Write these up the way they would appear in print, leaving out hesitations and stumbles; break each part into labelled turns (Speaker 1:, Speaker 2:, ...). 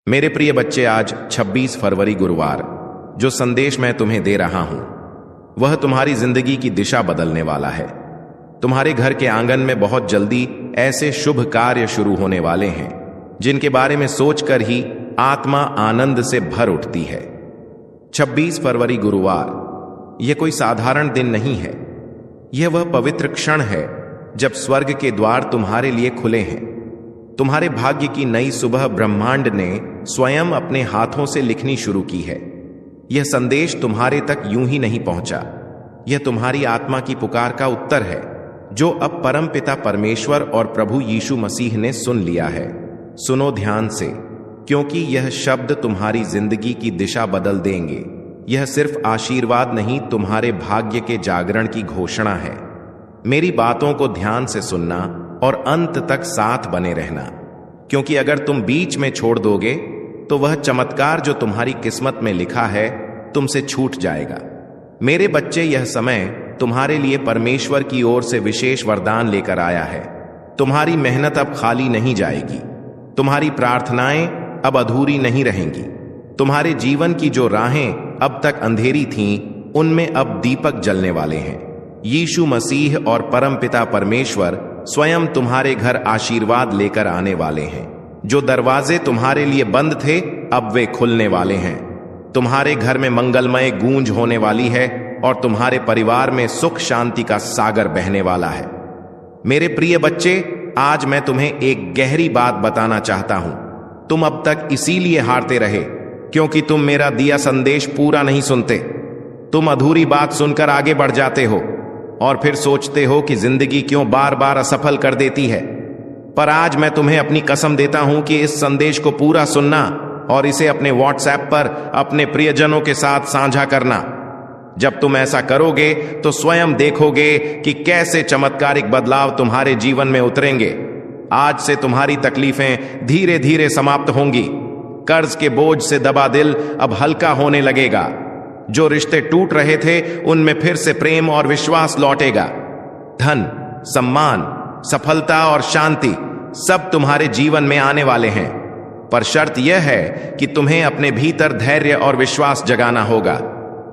Speaker 1: मेरे प्रिय बच्चे, आज 26 फरवरी गुरुवार जो संदेश मैं तुम्हें दे रहा हूं वह तुम्हारी जिंदगी की दिशा बदलने वाला है। तुम्हारे घर के आंगन में बहुत जल्दी ऐसे शुभ कार्य शुरू होने वाले हैं जिनके बारे में सोचकर ही आत्मा आनंद से भर उठती है। 26 फरवरी गुरुवार यह कोई साधारण दिन नहीं है। यह वह पवित्र क्षण है जब स्वर्ग के द्वार तुम्हारे लिए खुले हैं। तुम्हारे भाग्य की नई सुबह ब्रह्मांड ने स्वयं अपने हाथों से लिखनी शुरू की है। यह संदेश तुम्हारे तक यूं ही नहीं पहुंचा। यह तुम्हारी आत्मा की पुकार का उत्तर है जो अब परमपिता परमेश्वर और प्रभु यीशु मसीह ने सुन लिया है। सुनो ध्यान से, क्योंकि यह शब्द तुम्हारी जिंदगी की दिशा बदल देंगे। यह सिर्फ आशीर्वाद नहीं, तुम्हारे भाग्य के जागरण की घोषणा है। मेरी बातों को ध्यान से सुनना और अंत तक साथ बने रहना, क्योंकि अगर तुम बीच में छोड़ दोगे तो वह चमत्कार जो तुम्हारी किस्मत में लिखा है तुमसे छूट जाएगा। मेरे बच्चे, यह समय तुम्हारे लिए परमेश्वर की ओर से विशेष वरदान लेकर आया है। तुम्हारी मेहनत अब खाली नहीं जाएगी। तुम्हारी प्रार्थनाएं अब अधूरी नहीं रहेंगी। तुम्हारे जीवन की जो राहें अब तक अंधेरी थीं, उनमें अब दीपक जलने वाले हैं। यीशु मसीह और परमपिता परमेश्वर स्वयं तुम्हारे घर आशीर्वाद लेकर आने वाले हैं। जो दरवाजे तुम्हारे लिए बंद थे, अब वे खुलने वाले हैं। तुम्हारे घर में मंगलमय गूंज होने वाली है और तुम्हारे परिवार में सुख शांति का सागर बहने वाला है। मेरे प्रिय बच्चे, आज मैं तुम्हें एक गहरी बात बताना चाहता हूं। तुम अब तक इसीलिए हारते रहे क्योंकि तुम मेरा दिया संदेश पूरा नहीं सुनते। तुम अधूरी बात सुनकर आगे बढ़ जाते हो और फिर सोचते हो कि जिंदगी क्यों बार बार असफल कर देती है। पर आज मैं तुम्हें अपनी कसम देता हूं कि इस संदेश को पूरा सुनना और इसे अपने व्हाट्सएप पर अपने प्रियजनों के साथ साझा करना। जब तुम ऐसा करोगे तो स्वयं देखोगे कि कैसे चमत्कारिक बदलाव तुम्हारे जीवन में उतरेंगे। आज से तुम्हारी तकलीफें धीरे धीरे समाप्त होंगी। कर्ज के बोझ से दबा दिल अब हल्का होने लगेगा। जो रिश्ते टूट रहे थे उनमें फिर से प्रेम और विश्वास लौटेगा। धन, सम्मान, सफलता और शांति सब तुम्हारे जीवन में आने वाले हैं। पर शर्त यह है कि तुम्हें अपने भीतर धैर्य और विश्वास जगाना होगा,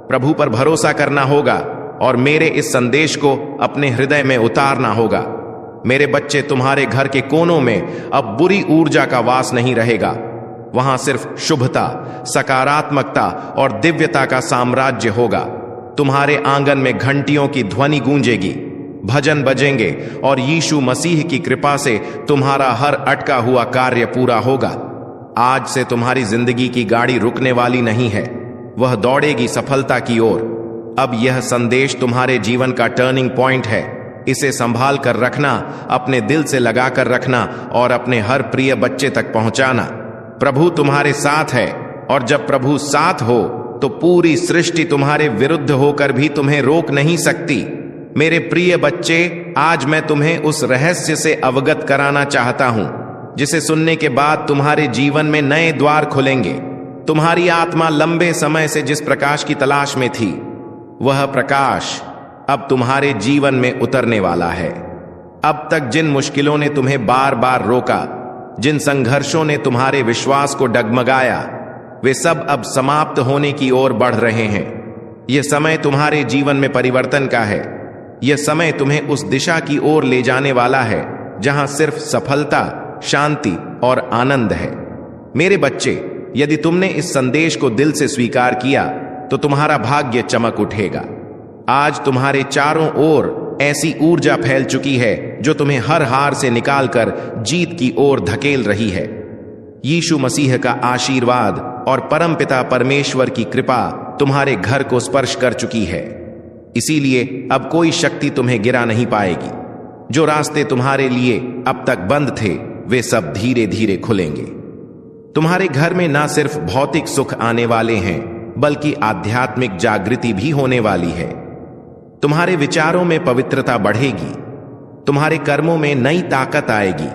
Speaker 1: प्रभु पर भरोसा करना होगा और मेरे इस संदेश को अपने हृदय में उतारना होगा। मेरे बच्चे, तुम्हारे घर के कोनों में अब बुरी ऊर्जा का वास नहीं रहेगा। वहां सिर्फ शुभता, सकारात्मकता और दिव्यता का साम्राज्य होगा। तुम्हारे आंगन में घंटियों की ध्वनि गूंजेगी, भजन बजेंगे और यीशु मसीह की कृपा से तुम्हारा हर अटका हुआ कार्य पूरा होगा। आज से तुम्हारी जिंदगी की गाड़ी रुकने वाली नहीं है, वह दौड़ेगी सफलता की ओर। अब यह संदेश तुम्हारे जीवन का टर्निंग पॉइंट है। इसे संभाल कर रखना, अपने दिल से लगा कर रखना और अपने हर प्रिय बच्चे तक पहुंचाना। प्रभु तुम्हारे साथ है और जब प्रभु साथ हो तो पूरी सृष्टि तुम्हारे विरुद्ध होकर भी तुम्हें रोक नहीं सकती। मेरे प्रिय बच्चे, आज मैं तुम्हें उस रहस्य से अवगत कराना चाहता हूं जिसे सुनने के बाद तुम्हारे जीवन में नए द्वार खुलेंगे। तुम्हारी आत्मा लंबे समय से जिस प्रकाश की तलाश में थी, वह प्रकाश अब तुम्हारे जीवन में उतरने वाला है। अब तक जिन मुश्किलों ने तुम्हें बार बार रोका, जिन संघर्षों ने तुम्हारे विश्वास को डगमगाया, वे सब अब समाप्त होने की ओर बढ़ रहे हैं। यह समय तुम्हारे जीवन में परिवर्तन का है। यह समय तुम्हें उस दिशा की ओर ले जाने वाला है जहां सिर्फ सफलता, शांति और आनंद है। मेरे बच्चे, यदि तुमने इस संदेश को दिल से स्वीकार किया तो तुम्हारा भाग्य चमक उठेगा। आज तुम्हारे चारों ओर ऐसी ऊर्जा फैल चुकी है जो तुम्हें हर हार से निकालकर जीत की ओर धकेल रही है। यीशु मसीह का आशीर्वाद और परमपिता परमेश्वर की कृपा तुम्हारे घर को स्पर्श कर चुकी है। इसीलिए अब कोई शक्ति तुम्हें गिरा नहीं पाएगी। जो रास्ते तुम्हारे लिए अब तक बंद थे, वे सब धीरे धीरे खुलेंगे। तुम्हारे घर में ना सिर्फ भौतिक सुख आने वाले हैं, बल्कि आध्यात्मिक जागृति भी होने वाली है। तुम्हारे विचारों में पवित्रता बढ़ेगी, तुम्हारे कर्मों में नई ताकत आएगी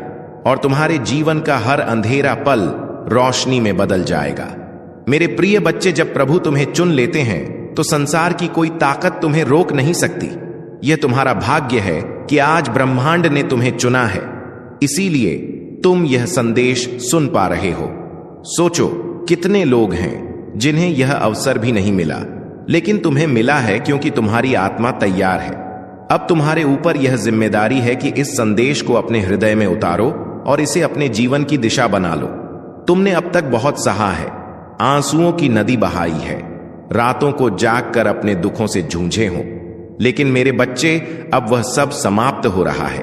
Speaker 1: और तुम्हारे जीवन का हर अंधेरा पल रोशनी में बदल जाएगा। मेरे प्रिय बच्चे, जब प्रभु तुम्हें चुन लेते हैं तो संसार की कोई ताकत तुम्हें रोक नहीं सकती। यह तुम्हारा भाग्य है कि आज ब्रह्मांड ने तुम्हें चुना है। इसीलिए तुम यह संदेश सुन पा रहे हो। सोचो, कितने लोग हैं जिन्हें यह अवसर भी नहीं मिला, लेकिन तुम्हें मिला है क्योंकि तुम्हारी आत्मा तैयार है। अब तुम्हारे ऊपर यह जिम्मेदारी है कि इस संदेश को अपने हृदय में उतारो और इसे अपने जीवन की दिशा बना लो। तुमने अब तक बहुत सहा है, आंसुओं की नदी बहाई है, रातों को जाग कर अपने दुखों से जूझे हो, लेकिन मेरे बच्चे, अब वह सब समाप्त हो रहा है।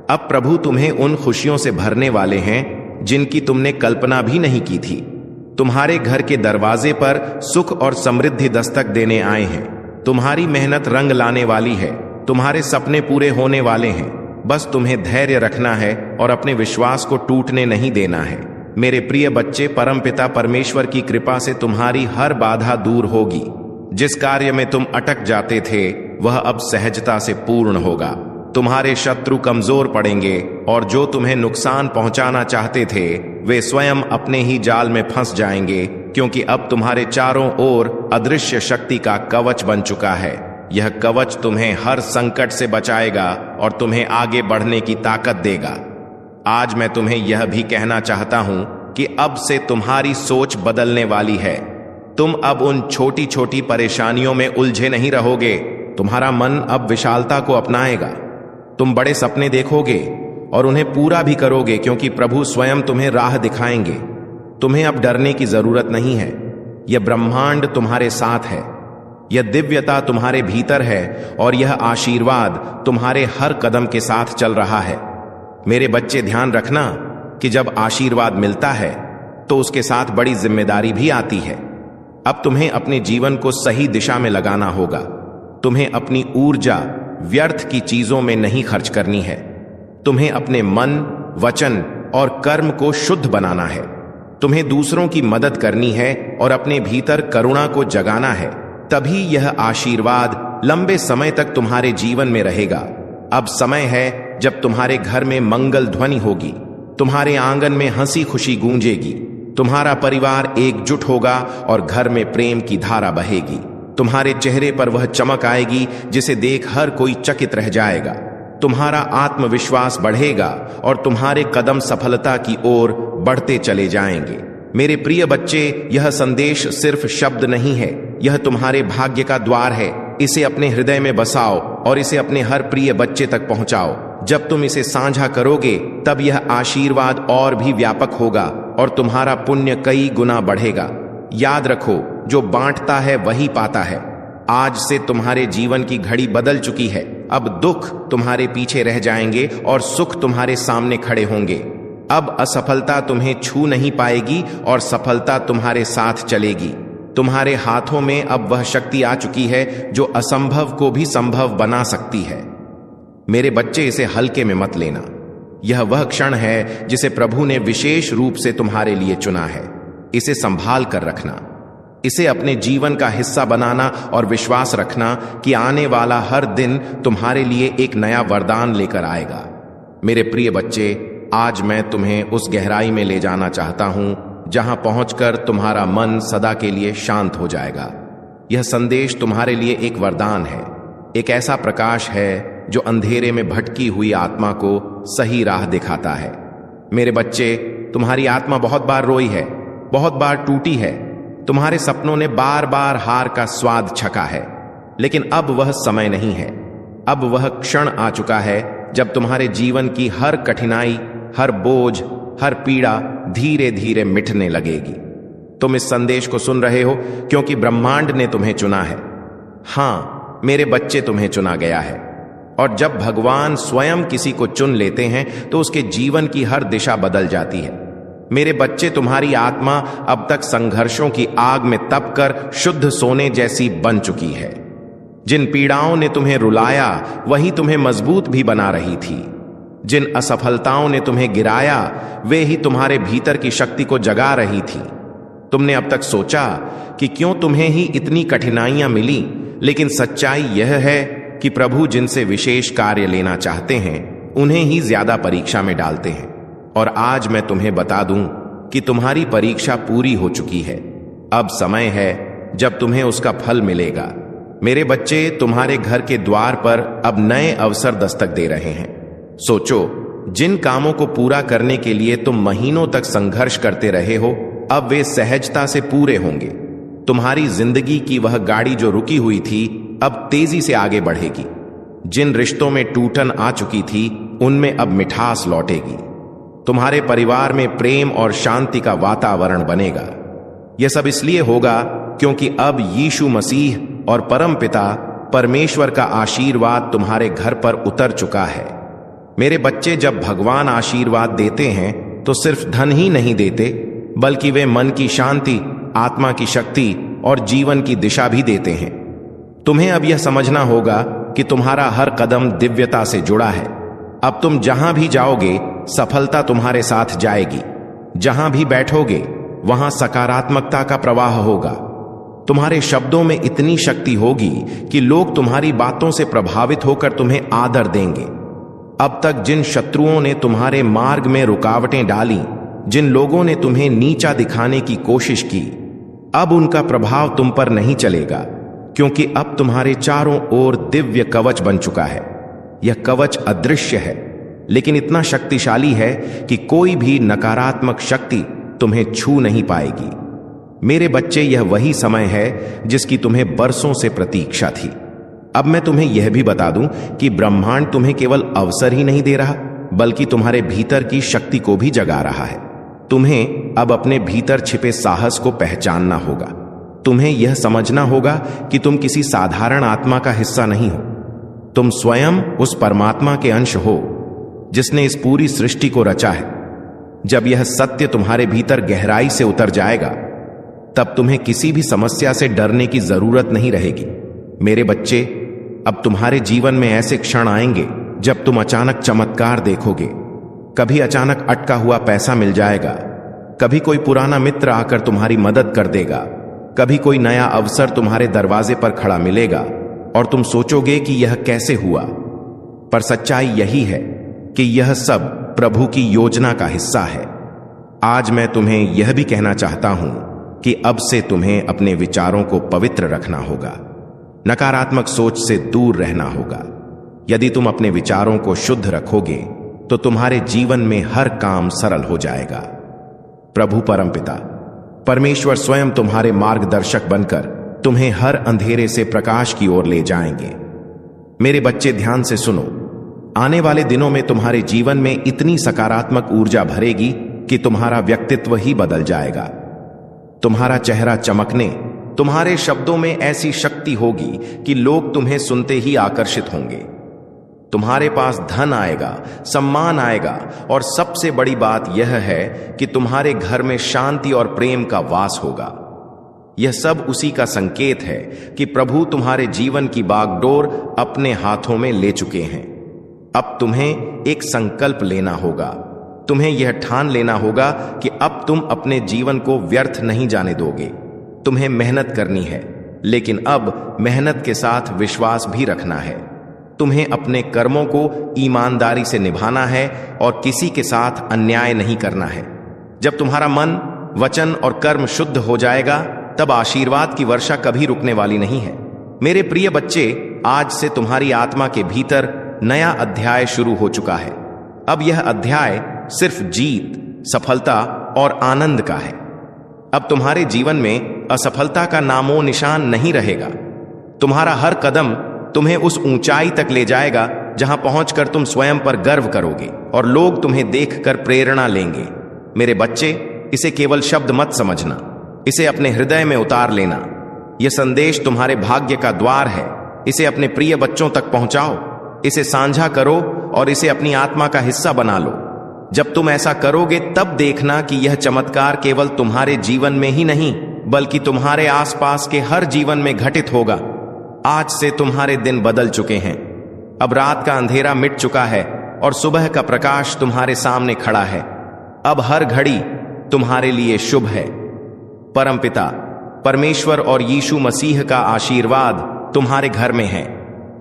Speaker 1: अब प्रभु तुम्हें उन खुशियों से भरने वाले हैं जिनकी तुमने कल्पना भी नहीं की थी। तुम्हारे घर के दरवाजे पर सुख और समृद्धि दस्तक देने आए हैं। तुम्हारी मेहनत रंग लाने वाली है, तुम्हारे सपने पूरे होने वाले हैं। बस तुम्हें धैर्य रखना है और अपने विश्वास को टूटने नहीं देना है। मेरे प्रिय बच्चे, परमपिता परमेश्वर की कृपा से तुम्हारी हर बाधा दूर होगी। जिस कार्य में तुम अटक जाते थे वह अब सहजता से पूर्ण होगा। तुम्हारे शत्रु कमजोर पड़ेंगे और जो तुम्हें नुकसान पहुंचाना चाहते थे वे स्वयं अपने ही जाल में फंस जाएंगे, क्योंकि अब तुम्हारे चारों ओर अदृश्य शक्ति का कवच बन चुका है। यह कवच तुम्हें हर संकट से बचाएगा और तुम्हें आगे बढ़ने की ताकत देगा। आज मैं तुम्हें यह भी कहना चाहता हूं कि अब से तुम्हारी सोच बदलने वाली है। तुम अब उन छोटी छोटी परेशानियों में उलझे नहीं रहोगे। तुम्हारा मन अब विशालता को अपनाएगा। तुम बड़े सपने देखोगे और उन्हें पूरा भी करोगे, क्योंकि प्रभु स्वयं तुम्हें राह दिखाएंगे। तुम्हें अब डरने की जरूरत नहीं है। यह ब्रह्मांड तुम्हारे साथ है, यह दिव्यता तुम्हारे भीतर है और यह आशीर्वाद तुम्हारे हर कदम के साथ चल रहा है। मेरे बच्चे, ध्यान रखना कि जब आशीर्वाद मिलता है तो उसके साथ बड़ी जिम्मेदारी भी आती है। अब तुम्हें अपने जीवन को सही दिशा में लगाना होगा। तुम्हें अपनी ऊर्जा व्यर्थ की चीजों में नहीं खर्च करनी है। तुम्हें अपने मन, वचन और कर्म को शुद्ध बनाना है। तुम्हें दूसरों की मदद करनी है और अपने भीतर करुणा को जगाना है। तभी यह आशीर्वाद लंबे समय तक तुम्हारे जीवन में रहेगा। अब समय है जब तुम्हारे घर में मंगल ध्वनि होगी, तुम्हारे आंगन में हंसी खुशी गूंजेगी, तुम्हारा परिवार एकजुट होगा और घर में प्रेम की धारा बहेगी। तुम्हारे चेहरे पर वह चमक आएगी जिसे देख हर कोई चकित रह जाएगा। तुम्हारा आत्मविश्वास बढ़ेगा और तुम्हारे कदम सफलता की ओर बढ़ते चले जाएंगे। मेरे प्रिय बच्चे, यह संदेश सिर्फ शब्द नहीं है, यह तुम्हारे भाग्य का द्वार है। इसे अपने हृदय में बसाओ और इसे अपने हर प्रिय बच्चे तक पहुंचाओ। जब तुम इसे साझा करोगे तब यह आशीर्वाद और भी व्यापक होगा और तुम्हारा पुण्य कई गुना बढ़ेगा। याद रखो, जो बांटता है वही पाता है। आज से तुम्हारे जीवन की घड़ी बदल चुकी है। अब दुख तुम्हारे पीछे रह जाएंगे और सुख तुम्हारे सामने खड़े होंगे। अब असफलता तुम्हें छू नहीं पाएगी और सफलता तुम्हारे साथ चलेगी। तुम्हारे हाथों में अब वह शक्ति आ चुकी है जो असंभव को भी संभव बना सकती है। मेरे बच्चे, इसे हल्के में मत लेना। यह वह क्षण है जिसे प्रभु ने विशेष रूप से तुम्हारे लिए चुना है। इसे संभाल कर रखना, इसे अपने जीवन का हिस्सा बनाना और विश्वास रखना कि आने वाला हर दिन तुम्हारे लिए एक नया वरदान लेकर आएगा। मेरे प्रिय बच्चे, आज मैं तुम्हें उस गहराई में ले जाना चाहता हूं जहां पहुंचकर तुम्हारा मन सदा के लिए शांत हो जाएगा। यह संदेश तुम्हारे लिए एक वरदान है, एक ऐसा प्रकाश है जो अंधेरे में भटकी हुई आत्मा को सही राह दिखाता है। मेरे बच्चे, तुम्हारी आत्मा बहुत बार रोई है, बहुत बार टूटी है। तुम्हारे सपनों ने बार बार हार का स्वाद छका है, लेकिन अब वह समय नहीं है। अब वह क्षण आ चुका है जब तुम्हारे जीवन की हर कठिनाई, हर बोझ, हर पीड़ा धीरे धीरे मिटने लगेगी। तुम इस संदेश को सुन रहे हो क्योंकि ब्रह्मांड ने तुम्हें चुना है। हां मेरे बच्चे, तुम्हें चुना गया है। और जब भगवान स्वयं किसी को चुन लेते हैं तो उसके जीवन की हर दिशा बदल जाती है। मेरे बच्चे, तुम्हारी आत्मा अब तक संघर्षों की आग में तपकर शुद्ध सोने जैसी बन चुकी है। जिन पीड़ाओं ने तुम्हें रुलाया वही तुम्हें मजबूत भी बना रही थी। जिन असफलताओं ने तुम्हें गिराया वे ही तुम्हारे भीतर की शक्ति को जगा रही थी। तुमने अब तक सोचा कि क्यों तुम्हें ही इतनी कठिनाइयां मिली, लेकिन सच्चाई यह है कि प्रभु जिनसे विशेष कार्य लेना चाहते हैं उन्हें ही ज्यादा परीक्षा में डालते हैं। और आज मैं तुम्हें बता दूं कि तुम्हारी परीक्षा पूरी हो चुकी है। अब समय है जब तुम्हें उसका फल मिलेगा। मेरे बच्चे, तुम्हारे घर के द्वार पर अब नए अवसर दस्तक दे रहे हैं। सोचो, जिन कामों को पूरा करने के लिए तुम महीनों तक संघर्ष करते रहे हो, अब वे सहजता से पूरे होंगे। तुम्हारी जिंदगी की वह गाड़ी जो रुकी हुई थी अब तेजी से आगे बढ़ेगी। जिन रिश्तों में टूटन आ चुकी थी उनमें अब मिठास लौटेगी। तुम्हारे परिवार में प्रेम और शांति का वातावरण बनेगा। यह सब इसलिए होगा क्योंकि अब यीशु मसीह और परमपिता परमेश्वर का आशीर्वाद तुम्हारे घर पर उतर चुका है। मेरे बच्चे, जब भगवान आशीर्वाद देते हैं तो सिर्फ धन ही नहीं देते, बल्कि वे मन की शांति, आत्मा की शक्ति और जीवन की दिशा भी देते हैं। तुम्हें अब यह समझना होगा कि तुम्हारा हर कदम दिव्यता से जुड़ा है। अब तुम जहां भी जाओगे सफलता तुम्हारे साथ जाएगी। जहां भी बैठोगे वहां सकारात्मकता का प्रवाह होगा। तुम्हारे शब्दों में इतनी शक्ति होगी कि लोग तुम्हारी बातों से प्रभावित होकर तुम्हें आदर देंगे। अब तक जिन शत्रुओं ने तुम्हारे मार्ग में रुकावटें डाली, जिन लोगों ने तुम्हें नीचा दिखाने की कोशिश की, अब उनका प्रभाव तुम पर नहीं चलेगा, क्योंकि अब तुम्हारे चारों ओर दिव्य कवच बन चुका है। यह कवच अदृश्य है, लेकिन इतना शक्तिशाली है कि कोई भी नकारात्मक शक्ति तुम्हें छू नहीं पाएगी। मेरे बच्चे, यह वही समय है जिसकी तुम्हें बरसों से प्रतीक्षा थी। अब मैं तुम्हें यह भी बता दूं कि ब्रह्मांड तुम्हें केवल अवसर ही नहीं दे रहा, बल्कि तुम्हारे भीतर की शक्ति को भी जगा रहा है। तुम्हें अब अपने भीतर छिपे साहस को पहचानना होगा। तुम्हें यह समझना होगा कि तुम किसी साधारण आत्मा का हिस्सा नहीं हो। तुम स्वयं उस परमात्मा के अंश हो जिसने इस पूरी सृष्टि को रचा है। जब यह सत्य तुम्हारे भीतर गहराई से उतर जाएगा, तब तुम्हें किसी भी समस्या से डरने की जरूरत नहीं रहेगी। मेरे बच्चे, अब तुम्हारे जीवन में ऐसे क्षण आएंगे जब तुम अचानक चमत्कार देखोगे। कभी अचानक अटका हुआ पैसा मिल जाएगा, कभी कोई पुराना मित्र आकर तुम्हारी मदद कर देगा, कभी कोई नया अवसर तुम्हारे दरवाजे पर खड़ा मिलेगा और तुम सोचोगे कि यह कैसे हुआ। पर सच्चाई यही है कि यह सब प्रभु की योजना का हिस्सा है। आज मैं तुम्हें यह भी कहना चाहता हूं कि अब से तुम्हें अपने विचारों को पवित्र रखना होगा, नकारात्मक सोच से दूर रहना होगा। यदि तुम अपने विचारों को शुद्ध रखोगे तो तुम्हारे जीवन में हर काम सरल हो जाएगा। प्रभु परमपिता परमेश्वर स्वयं तुम्हारे मार्गदर्शक बनकर तुम्हें हर अंधेरे से प्रकाश की ओर ले जाएंगे। मेरे बच्चे, ध्यान से सुनो। आने वाले दिनों में तुम्हारे जीवन में इतनी सकारात्मक ऊर्जा भरेगी कि तुम्हारा व्यक्तित्व ही बदल जाएगा। तुम्हारा चेहरा चमकने, तुम्हारे शब्दों में ऐसी शक्ति होगी कि लोग तुम्हें सुनते ही आकर्षित होंगे। तुम्हारे पास धन आएगा, सम्मान आएगा और सबसे बड़ी बात यह है कि तुम्हारे घर में शांति और प्रेम का वास होगा। यह सब उसी का संकेत है कि प्रभु तुम्हारे जीवन की बागडोर अपने हाथों में ले चुके हैं। अब तुम्हें एक संकल्प लेना होगा। तुम्हें यह ठान लेना होगा कि अब तुम अपने जीवन को व्यर्थ नहीं जाने दोगे। तुम्हें मेहनत करनी है, लेकिन अब मेहनत के साथ विश्वास भी रखना है। तुम्हें अपने कर्मों को ईमानदारी से निभाना है और किसी के साथ अन्याय नहीं करना है। जब तुम्हारा मन, वचन और कर्म शुद्ध हो जाएगा, तब आशीर्वाद की वर्षा कभी रुकने वाली नहीं है। मेरे प्रिय बच्चे, आज से तुम्हारी आत्मा के भीतर नया अध्याय शुरू हो चुका है। अब यह अध्याय सिर्फ जीत, सफलता और आनंद का है। अब तुम्हारे जीवन में असफलता का नामो निशान नहीं रहेगा। तुम्हारा हर कदम तुम्हें उस ऊंचाई तक ले जाएगा जहां पहुंचकर तुम स्वयं पर गर्व करोगे और लोग तुम्हें देखकर प्रेरणा लेंगे। मेरे बच्चे, इसे केवल शब्द मत समझना, इसे अपने हृदय में उतार लेना। यह संदेश तुम्हारे भाग्य का द्वार है। इसे अपने प्रिय बच्चों तक पहुंचाओ, इसे साझा करो और इसे अपनी आत्मा का हिस्सा बना लो। जब तुम ऐसा करोगे तब देखना कि यह चमत्कार केवल तुम्हारे जीवन में ही नहीं, बल्कि तुम्हारे आसपास के हर जीवन में घटित होगा। आज से तुम्हारे दिन बदल चुके हैं। अब रात का अंधेरा मिट चुका है और सुबह का प्रकाश तुम्हारे सामने खड़ा है। अब हर घड़ी तुम्हारे लिए शुभ है। परमपिता परमेश्वर और यीशु मसीह का आशीर्वाद तुम्हारे घर में है,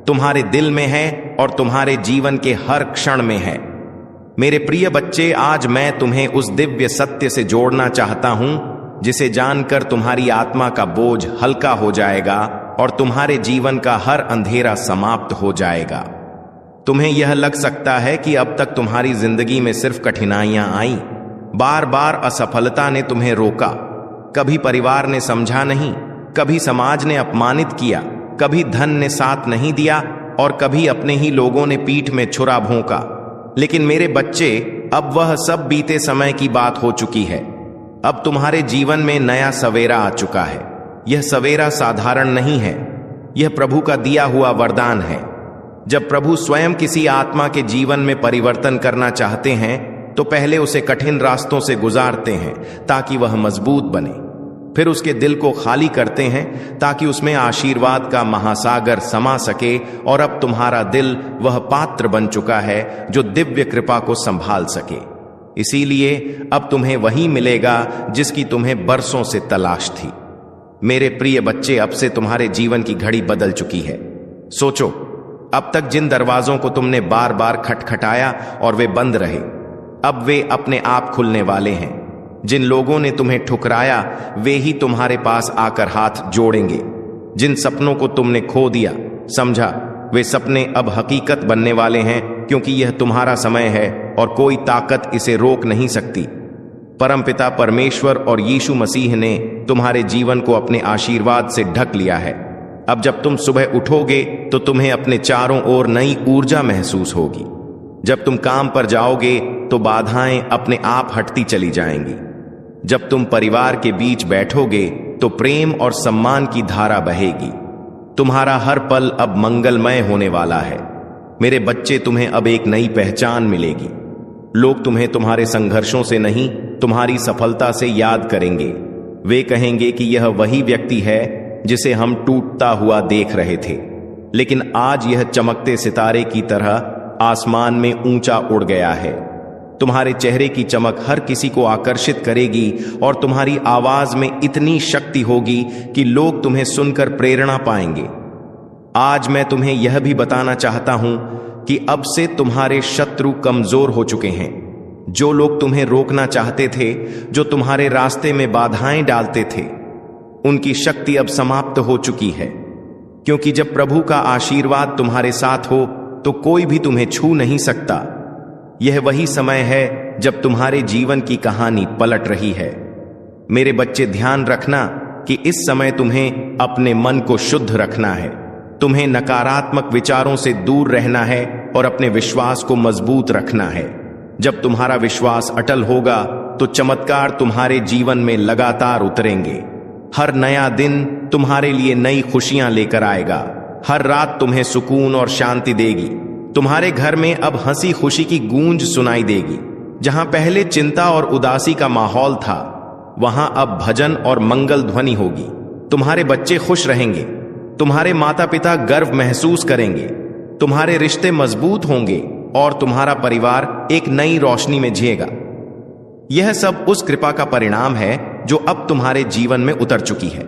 Speaker 1: तुम्हारे दिल में है और तुम्हारे जीवन के हर क्षण में है। मेरे प्रिय बच्चे, आज मैं तुम्हें उस दिव्य सत्य से जोड़ना चाहता हूं जिसे जानकर तुम्हारी आत्मा का बोझ हल्का हो जाएगा और तुम्हारे जीवन का हर अंधेरा समाप्त हो जाएगा। तुम्हें यह लग सकता है कि अब तक तुम्हारी जिंदगी में सिर्फ कठिनाइयां आई, बार बार असफलता ने तुम्हें रोका, कभी परिवार ने समझा नहीं, कभी समाज ने अपमानित किया, कभी धन ने साथ नहीं दिया और कभी अपने ही लोगों ने पीठ में छुरा भोंका। लेकिन मेरे बच्चे, अब वह सब बीते समय की बात हो चुकी है। अब तुम्हारे जीवन में नया सवेरा आ चुका है। यह सवेरा साधारण नहीं है, यह प्रभु का दिया हुआ वरदान है। जब प्रभु स्वयं किसी आत्मा के जीवन में परिवर्तन करना चाहते हैं तो पहले उसे कठिन रास्तों से गुजारते हैं ताकि वह मजबूत बने। फिर उसके दिल को खाली करते हैं ताकि उसमें आशीर्वाद का महासागर समा सके। और अब तुम्हारा दिल वह पात्र बन चुका है जो दिव्य कृपा को संभाल सके। इसीलिए अब तुम्हें वही मिलेगा जिसकी तुम्हें बरसों से तलाश थी। मेरे प्रिय बच्चे, अब से तुम्हारे जीवन की घड़ी बदल चुकी है। सोचो, अब तक जिन दरवाजों को तुमने बार बार खटखटाया और वे बंद रहे, अब वे अपने आप खुलने वाले हैं। जिन लोगों ने तुम्हें ठुकराया, वे ही तुम्हारे पास आकर हाथ जोड़ेंगे। जिन सपनों को तुमने खो दिया, समझा, वे सपने अब हकीकत बनने वाले हैं, क्योंकि यह तुम्हारा समय है और कोई ताकत इसे रोक नहीं सकती। परमपिता परमेश्वर और यीशु मसीह ने तुम्हारे जीवन को अपने आशीर्वाद से ढक लिया है। अब जब तुम सुबह उठोगे तो तुम्हें अपने चारों ओर नई ऊर्जा महसूस होगी। जब तुम काम पर जाओगे तो बाधाएं अपने आप हटती चली जाएंगी। जब तुम परिवार के बीच बैठोगे तो प्रेम और सम्मान की धारा बहेगी। तुम्हारा हर पल अब मंगलमय होने वाला है। मेरे बच्चे, तुम्हें अब एक नई पहचान मिलेगी। लोग तुम्हें तुम्हारे संघर्षों से नहीं, तुम्हारी सफलता से याद करेंगे। वे कहेंगे कि यह वही व्यक्ति है जिसे हम टूटता हुआ देख रहे थे, लेकिन आज यह चमकते सितारे की तरह आसमान में ऊंचा उड़ गया है। तुम्हारे चेहरे की चमक हर किसी को आकर्षित करेगी और तुम्हारी आवाज में इतनी शक्ति होगी कि लोग तुम्हें सुनकर प्रेरणा पाएंगे। आज मैं तुम्हें यह भी बताना चाहता हूं कि अब से तुम्हारे शत्रु कमजोर हो चुके हैं। जो लोग तुम्हें रोकना चाहते थे, जो तुम्हारे रास्ते में बाधाएं डालते थे, उनकी शक्ति अब समाप्त हो चुकी है। क्योंकि जब प्रभु का आशीर्वाद तुम्हारे साथ हो तो कोई भी तुम्हें छू नहीं सकता। यह वही समय है जब तुम्हारे जीवन की कहानी पलट रही है। मेरे बच्चे, ध्यान रखना कि इस समय तुम्हें अपने मन को शुद्ध रखना है। तुम्हें नकारात्मक विचारों से दूर रहना है और अपने विश्वास को मजबूत रखना है। जब तुम्हारा विश्वास अटल होगा तो चमत्कार तुम्हारे जीवन में लगातार उतरेंगे। हर नया दिन तुम्हारे लिए नई खुशियां लेकर आएगा। हर रात तुम्हें सुकून और शांति देगी। तुम्हारे घर में अब हंसी खुशी की गूंज सुनाई देगी। जहां पहले चिंता और उदासी का माहौल था, वहां अब भजन और मंगल ध्वनि होगी। तुम्हारे बच्चे खुश रहेंगे। तुम्हारे माता पिता गर्व महसूस करेंगे। तुम्हारे रिश्ते मजबूत होंगे और तुम्हारा परिवार एक नई रोशनी में जिएगा। यह सब उस कृपा का परिणाम है जो अब तुम्हारे जीवन में उतर चुकी है।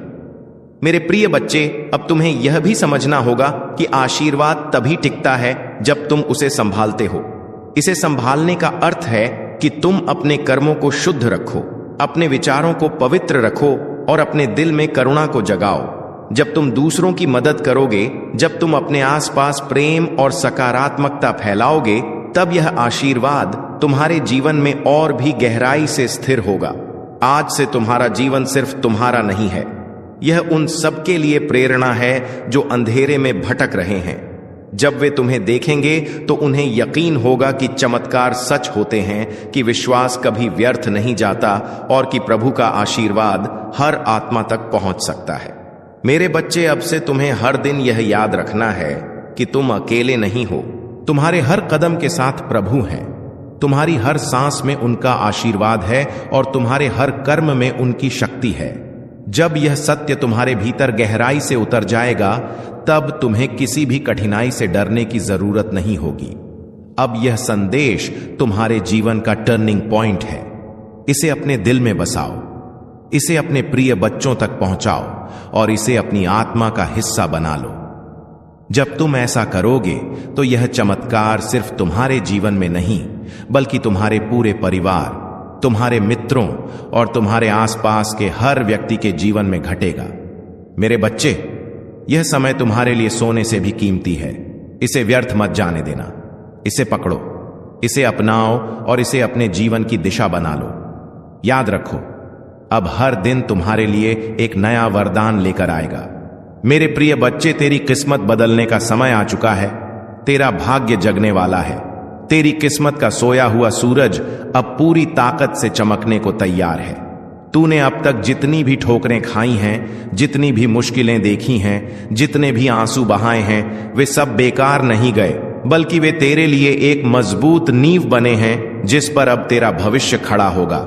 Speaker 1: मेरे प्रिय बच्चे, अब तुम्हें यह भी समझना होगा कि आशीर्वाद तभी टिकता है जब तुम उसे संभालते हो। इसे संभालने का अर्थ है कि तुम अपने कर्मों को शुद्ध रखो, अपने विचारों को पवित्र रखो और अपने दिल में करुणा को जगाओ। जब तुम दूसरों की मदद करोगे, जब तुम अपने आसपास प्रेम और सकारात्मकता फैलाओगे, तब यह आशीर्वाद तुम्हारे जीवन में और भी गहराई से स्थिर होगा। आज से तुम्हारा जीवन सिर्फ तुम्हारा नहीं है, यह उन सबके लिए प्रेरणा है जो अंधेरे में भटक रहे हैं। जब वे तुम्हें देखेंगे तो उन्हें यकीन होगा कि चमत्कार सच होते हैं, कि विश्वास कभी व्यर्थ नहीं जाता और कि प्रभु का आशीर्वाद हर आत्मा तक पहुंच सकता है। मेरे बच्चे, अब से तुम्हें हर दिन यह याद रखना है कि तुम अकेले नहीं हो। तुम्हारे हर कदम के साथ प्रभु हैं। तुम्हारी हर सांस में उनका आशीर्वाद है और तुम्हारे हर कर्म में उनकी शक्ति है। जब यह सत्य तुम्हारे भीतर गहराई से उतर जाएगा, तब तुम्हें किसी भी कठिनाई से डरने की जरूरत नहीं होगी। अब यह संदेश तुम्हारे जीवन का टर्निंग पॉइंट है। इसे अपने दिल में बसाओ, इसे अपने प्रिय बच्चों तक पहुंचाओ और इसे अपनी आत्मा का हिस्सा बना लो। जब तुम ऐसा करोगे तो यह चमत्कार सिर्फ तुम्हारे जीवन में नहीं, बल्कि तुम्हारे पूरे परिवार, तुम्हारे मित्रों और तुम्हारे आसपास के हर व्यक्ति के जीवन में घटेगा। मेरे बच्चे, यह समय तुम्हारे लिए सोने से भी कीमती है। इसे व्यर्थ मत जाने देना। इसे पकड़ो, इसे अपनाओ और इसे अपने जीवन की दिशा बना लो। याद रखो, अब हर दिन तुम्हारे लिए एक नया वरदान लेकर आएगा। मेरे प्रिय बच्चे, तेरी किस्मत बदलने का समय आ चुका है। तेरा भाग्य जगने वाला है। तेरी किस्मत का सोया हुआ सूरज अब पूरी ताकत से चमकने को तैयार है। तूने अब तक जितनी भी ठोकरें खाई हैं, जितनी भी मुश्किलें देखी हैं, जितने भी आंसू बहाए हैं, वे सब बेकार नहीं गए, बल्कि वे तेरे लिए एक मजबूत नींव बने हैं जिस पर अब तेरा भविष्य खड़ा होगा।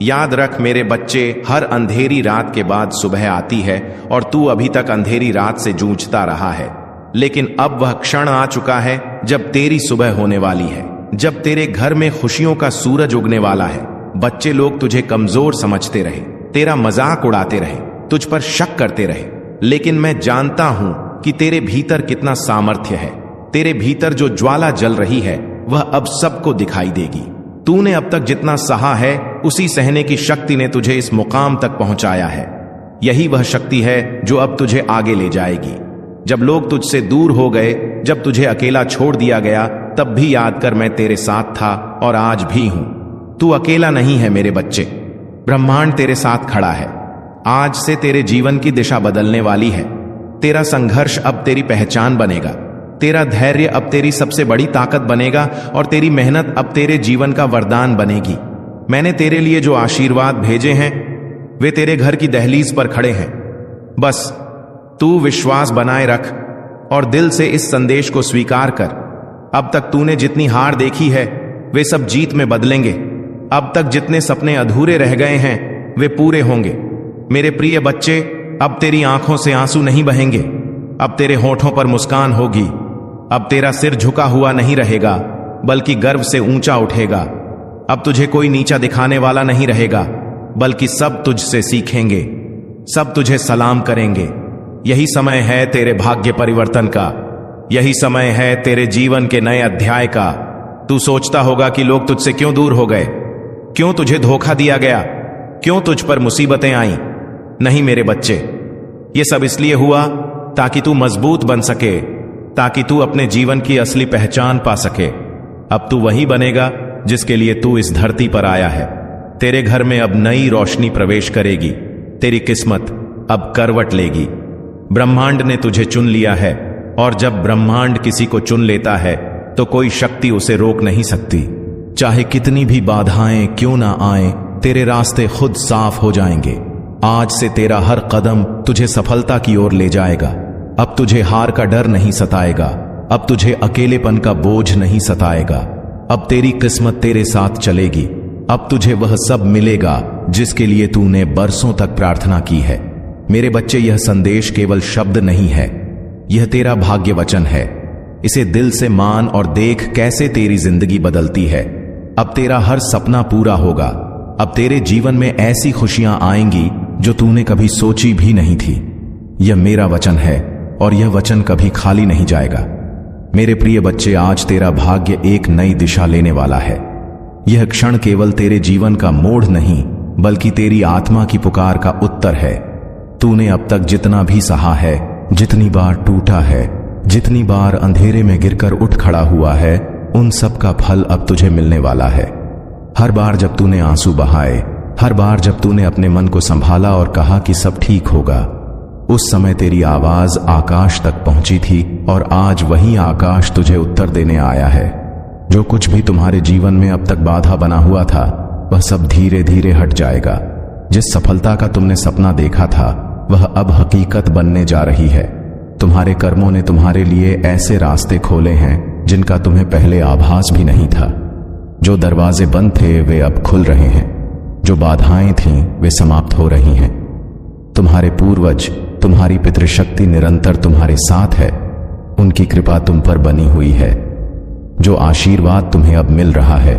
Speaker 1: याद रख मेरे बच्चे, हर अंधेरी रात के बाद सुबह आती है और तू अभी तक अंधेरी रात से जूझता रहा है। लेकिन अब वह क्षण आ चुका है जब तेरी सुबह होने वाली है, जब तेरे घर में खुशियों का सूरज उगने वाला है। बच्चे लोग तुझे कमजोर समझते रहे, तेरा मजाक उड़ाते रहे, तुझ पर शक करते रहे, लेकिन मैं जानता हूं कि तेरे भीतर कितना सामर्थ्य है। तेरे भीतर जो ज्वाला जल रही है वह अब सबको दिखाई देगी। तूने अब तक जितना सहा है, उसी सहने की शक्ति ने तुझे इस मुकाम तक पहुंचाया है। यही वह शक्ति है जो अब तुझे आगे ले जाएगी। जब लोग तुझसे दूर हो गए, जब तुझे अकेला छोड़ दिया गया, तब भी याद कर मैं तेरे साथ था और आज भी हूं। तू अकेला नहीं है मेरे बच्चे, ब्रह्मांड तेरे साथ खड़ा है। आज से तेरे जीवन की दिशा बदलने वाली है। तेरा संघर्ष अब तेरी पहचान बनेगा, तेरा धैर्य अब तेरी सबसे बड़ी ताकत बनेगा और तेरी मेहनत अब तेरे जीवन का वरदान बनेगी। मैंने तेरे लिए जो आशीर्वाद भेजे हैं वे तेरे घर की दहलीज पर खड़े हैं। बस तू विश्वास बनाए रख और दिल से इस संदेश को स्वीकार कर। अब तक तूने जितनी हार देखी है वे सब जीत में बदलेंगे। अब तक जितने सपने अधूरे रह गए हैं वे पूरे होंगे। मेरे प्रिय बच्चे, अब तेरी आंखों से आंसू नहीं बहेंगे, अब तेरे होठों पर मुस्कान होगी। अब तेरा सिर झुका हुआ नहीं रहेगा, बल्कि गर्व से ऊंचा उठेगा। अब तुझे कोई नीचा दिखाने वाला नहीं रहेगा, बल्कि सब तुझसे सीखेंगे, सब तुझे सलाम करेंगे। यही समय है तेरे भाग्य परिवर्तन का, यही समय है तेरे जीवन के नए अध्याय का। तू सोचता होगा कि लोग तुझसे क्यों दूर हो गए, क्यों तुझे धोखा दिया गया, क्यों तुझ पर मुसीबतें आई। नहीं मेरे बच्चे, ये सब इसलिए हुआ ताकि तू मजबूत बन सके, ताकि तू अपने जीवन की असली पहचान पा सके। अब तू वही बनेगा जिसके लिए तू इस धरती पर आया है। तेरे घर में अब नई रोशनी प्रवेश करेगी, तेरी किस्मत अब करवट लेगी। ब्रह्मांड ने तुझे चुन लिया है और जब ब्रह्मांड किसी को चुन लेता है तो कोई शक्ति उसे रोक नहीं सकती। चाहे कितनी भी बाधाएं क्यों ना आए, तेरे रास्ते खुद साफ हो जाएंगे। आज से तेरा हर कदम तुझे सफलता की ओर ले जाएगा। अब तुझे हार का डर नहीं सताएगा, अब तुझे अकेलेपन का बोझ नहीं सताएगा। अब तेरी किस्मत तेरे साथ चलेगी। अब तुझे वह सब मिलेगा जिसके लिए तूने बरसों तक प्रार्थना की है। मेरे बच्चे, यह संदेश केवल शब्द नहीं है, यह तेरा भाग्य वचन है। इसे दिल से मान और देख कैसे तेरी जिंदगी बदलती है। अब तेरा हर सपना पूरा होगा। अब तेरे जीवन में ऐसी खुशियां आएंगी जो तूने कभी सोची भी नहीं थी। यह मेरा वचन है और यह वचन कभी खाली नहीं जाएगा। मेरे प्रिय बच्चे, आज तेरा भाग्य एक नई दिशा लेने वाला है। यह क्षण केवल तेरे जीवन का मोड़ नहीं, बल्कि तेरी आत्मा की पुकार का उत्तर है। तूने अब तक जितना भी सहा है, जितनी बार टूटा है, जितनी बार अंधेरे में गिरकर उठ खड़ा हुआ है, उन सब का फल अब तुझे मिलने वाला है। हर बार जब तूने आंसू बहाए, हर बार जब तूने अपने मन को संभाला और कहा कि सब ठीक होगा, उस समय तेरी आवाज आकाश तक पहुंची थी और आज वही आकाश तुझे उत्तर देने आया है। जो कुछ भी तुम्हारे जीवन में अब तक बाधा बना हुआ था, वह सब धीरे धीरे हट जाएगा। जिस सफलता का तुमने सपना देखा था, वह अब हकीकत बनने जा रही है। तुम्हारे कर्मों ने तुम्हारे लिए ऐसे रास्ते खोले हैं जिनका तुम्हें पहले आभास भी नहीं था। जो दरवाजे बंद थे वे अब खुल रहे हैं, जो बाधाएं थीं वे समाप्त हो रही हैं। तुम्हारे पूर्वज, तुम्हारी पितृशक्ति निरंतर तुम्हारे साथ है। उनकी कृपा तुम पर बनी हुई है। जो आशीर्वाद तुम्हें अब मिल रहा है,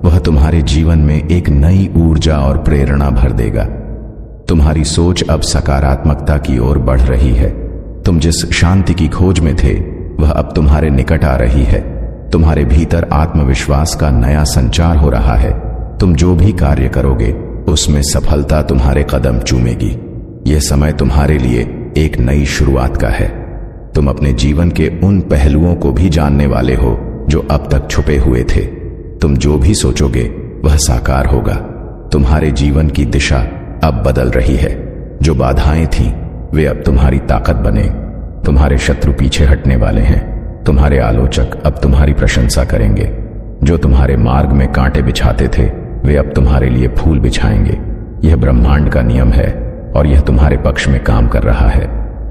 Speaker 1: वह तुम्हारे जीवन में एक नई ऊर्जा और प्रेरणा भर देगा। तुम्हारी सोच अब सकारात्मकता की ओर बढ़ रही है। तुम जिस शांति की खोज में थे, वह अब तुम्हारे निकट आ रही है। तुम्हारे भीतर आत्मविश्वास का नया संचार हो रहा है। तुम जो भी कार्य करोगे, उसमें सफलता तुम्हारे कदम चूमेगी। यह समय तुम्हारे लिए एक नई शुरुआत का है। तुम अपने जीवन के उन पहलुओं को भी जानने वाले हो जो अब तक छुपे हुए थे। तुम जो भी सोचोगे वह साकार होगा।
Speaker 2: तुम्हारे जीवन की दिशा अब बदल रही है। जो बाधाएं थीं वे अब तुम्हारी ताकत बने। तुम्हारे शत्रु पीछे हटने वाले हैं। तुम्हारे आलोचक अब तुम्हारी प्रशंसा करेंगे। जो तुम्हारे मार्ग में कांटे बिछाते थे वे अब तुम्हारे लिए फूल बिछाएंगे। यह ब्रह्मांड का नियम है और यह तुम्हारे पक्ष में काम कर रहा है।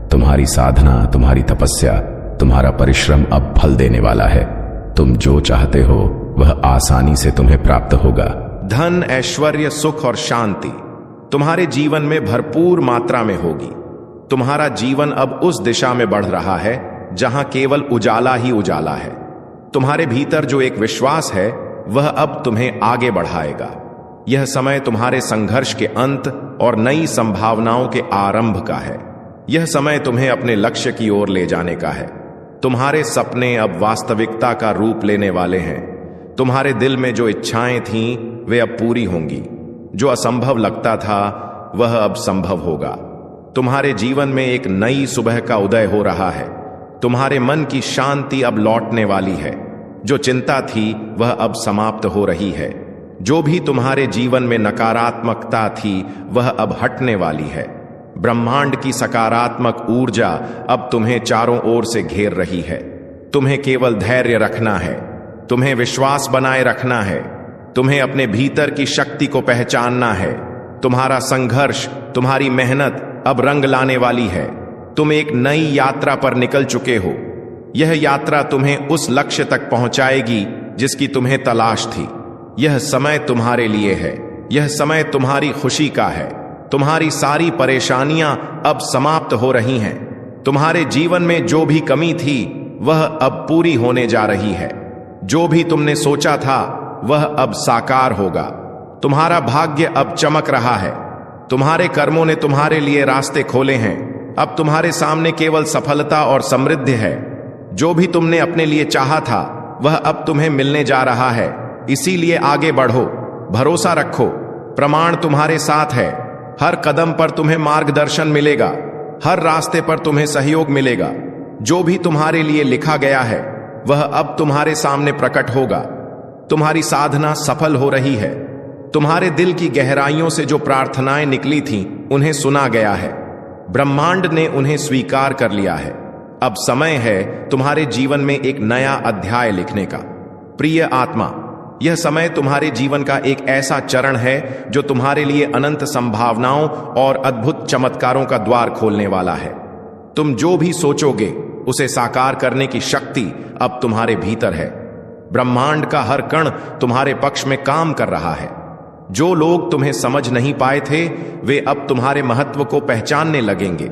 Speaker 2: तुम्हारी साधना, तुम्हारी तपस्या, तुम्हारा परिश्रम अब फल देने वाला है। तुम जो चाहते हो वह आसानी से तुम्हें प्राप्त होगा।
Speaker 1: धन, ऐश्वर्य, सुख और शांति तुम्हारे जीवन में भरपूर मात्रा में होगी। तुम्हारा जीवन अब उस दिशा में बढ़ रहा है जहां केवल उजाला ही उजाला है। तुम्हारे भीतर जो एक विश्वास है वह अब तुम्हें आगे बढ़ाएगा। यह समय तुम्हारे संघर्ष के अंत और नई संभावनाओं के आरंभ का है। यह समय तुम्हें अपने लक्ष्य की ओर ले जाने का है। तुम्हारे सपने अब वास्तविकता का रूप लेने वाले हैं। तुम्हारे दिल में जो इच्छाएं थीं वे अब पूरी होंगी। जो असंभव लगता था वह अब संभव होगा। तुम्हारे जीवन में एक नई सुबह का उदय हो रहा है। तुम्हारे मन की शांति अब लौटने वाली है। जो चिंता थी वह अब समाप्त हो रही है। जो भी तुम्हारे जीवन में नकारात्मकता थी वह अब हटने वाली है। ब्रह्मांड की सकारात्मक ऊर्जा अब तुम्हें चारों ओर से घेर रही है। तुम्हें केवल धैर्य रखना है। तुम्हें विश्वास बनाए रखना है। तुम्हें अपने भीतर की शक्ति को पहचानना है। तुम्हारा संघर्ष, तुम्हारी मेहनत अब रंग लाने वाली है। तुम एक नई यात्रा पर निकल चुके हो। यह यात्रा तुम्हें उस लक्ष्य तक पहुंचाएगी जिसकी तुम्हें तलाश थी। यह समय तुम्हारे लिए है। यह समय तुम्हारी खुशी का है। तुम्हारी सारी परेशानियां अब समाप्त हो रही हैं। तुम्हारे जीवन में जो भी कमी थी वह अब पूरी होने जा रही है। जो भी तुमने सोचा था वह अब साकार होगा। तुम्हारा भाग्य अब चमक रहा है। तुम्हारे कर्मों ने तुम्हारे लिए रास्ते खोले हैं। अब तुम्हारे सामने केवल सफलता और समृद्धि है। जो भी तुमने अपने लिए चाहा था वह अब तुम्हें मिलने जा रहा है। इसीलिए आगे बढ़ो, भरोसा रखो। प्रमाण तुम्हारे साथ है। हर कदम पर तुम्हें मार्गदर्शन मिलेगा। हर रास्ते पर तुम्हें सहयोग मिलेगा। जो भी तुम्हारे लिए लिखा गया है वह अब तुम्हारे सामने प्रकट होगा। तुम्हारी साधना सफल हो रही है। तुम्हारे दिल की गहराइयों से जो प्रार्थनाएं निकली थीं उन्हें सुना गया है। ब्रह्मांड ने उन्हें स्वीकार कर लिया है। अब समय है तुम्हारे जीवन में एक नया अध्याय लिखने का। प्रिय आत्मा, यह समय तुम्हारे जीवन का एक ऐसा चरण है जो तुम्हारे लिए अनंत संभावनाओं और अद्भुत चमत्कारों का द्वार खोलने वाला है। तुम जो भी सोचोगे उसे साकार करने की शक्ति अब तुम्हारे भीतर है। ब्रह्मांड का हर कण तुम्हारे पक्ष में काम कर रहा है। जो लोग तुम्हें समझ नहीं पाए थे वे अब तुम्हारे महत्व को पहचानने लगेंगे।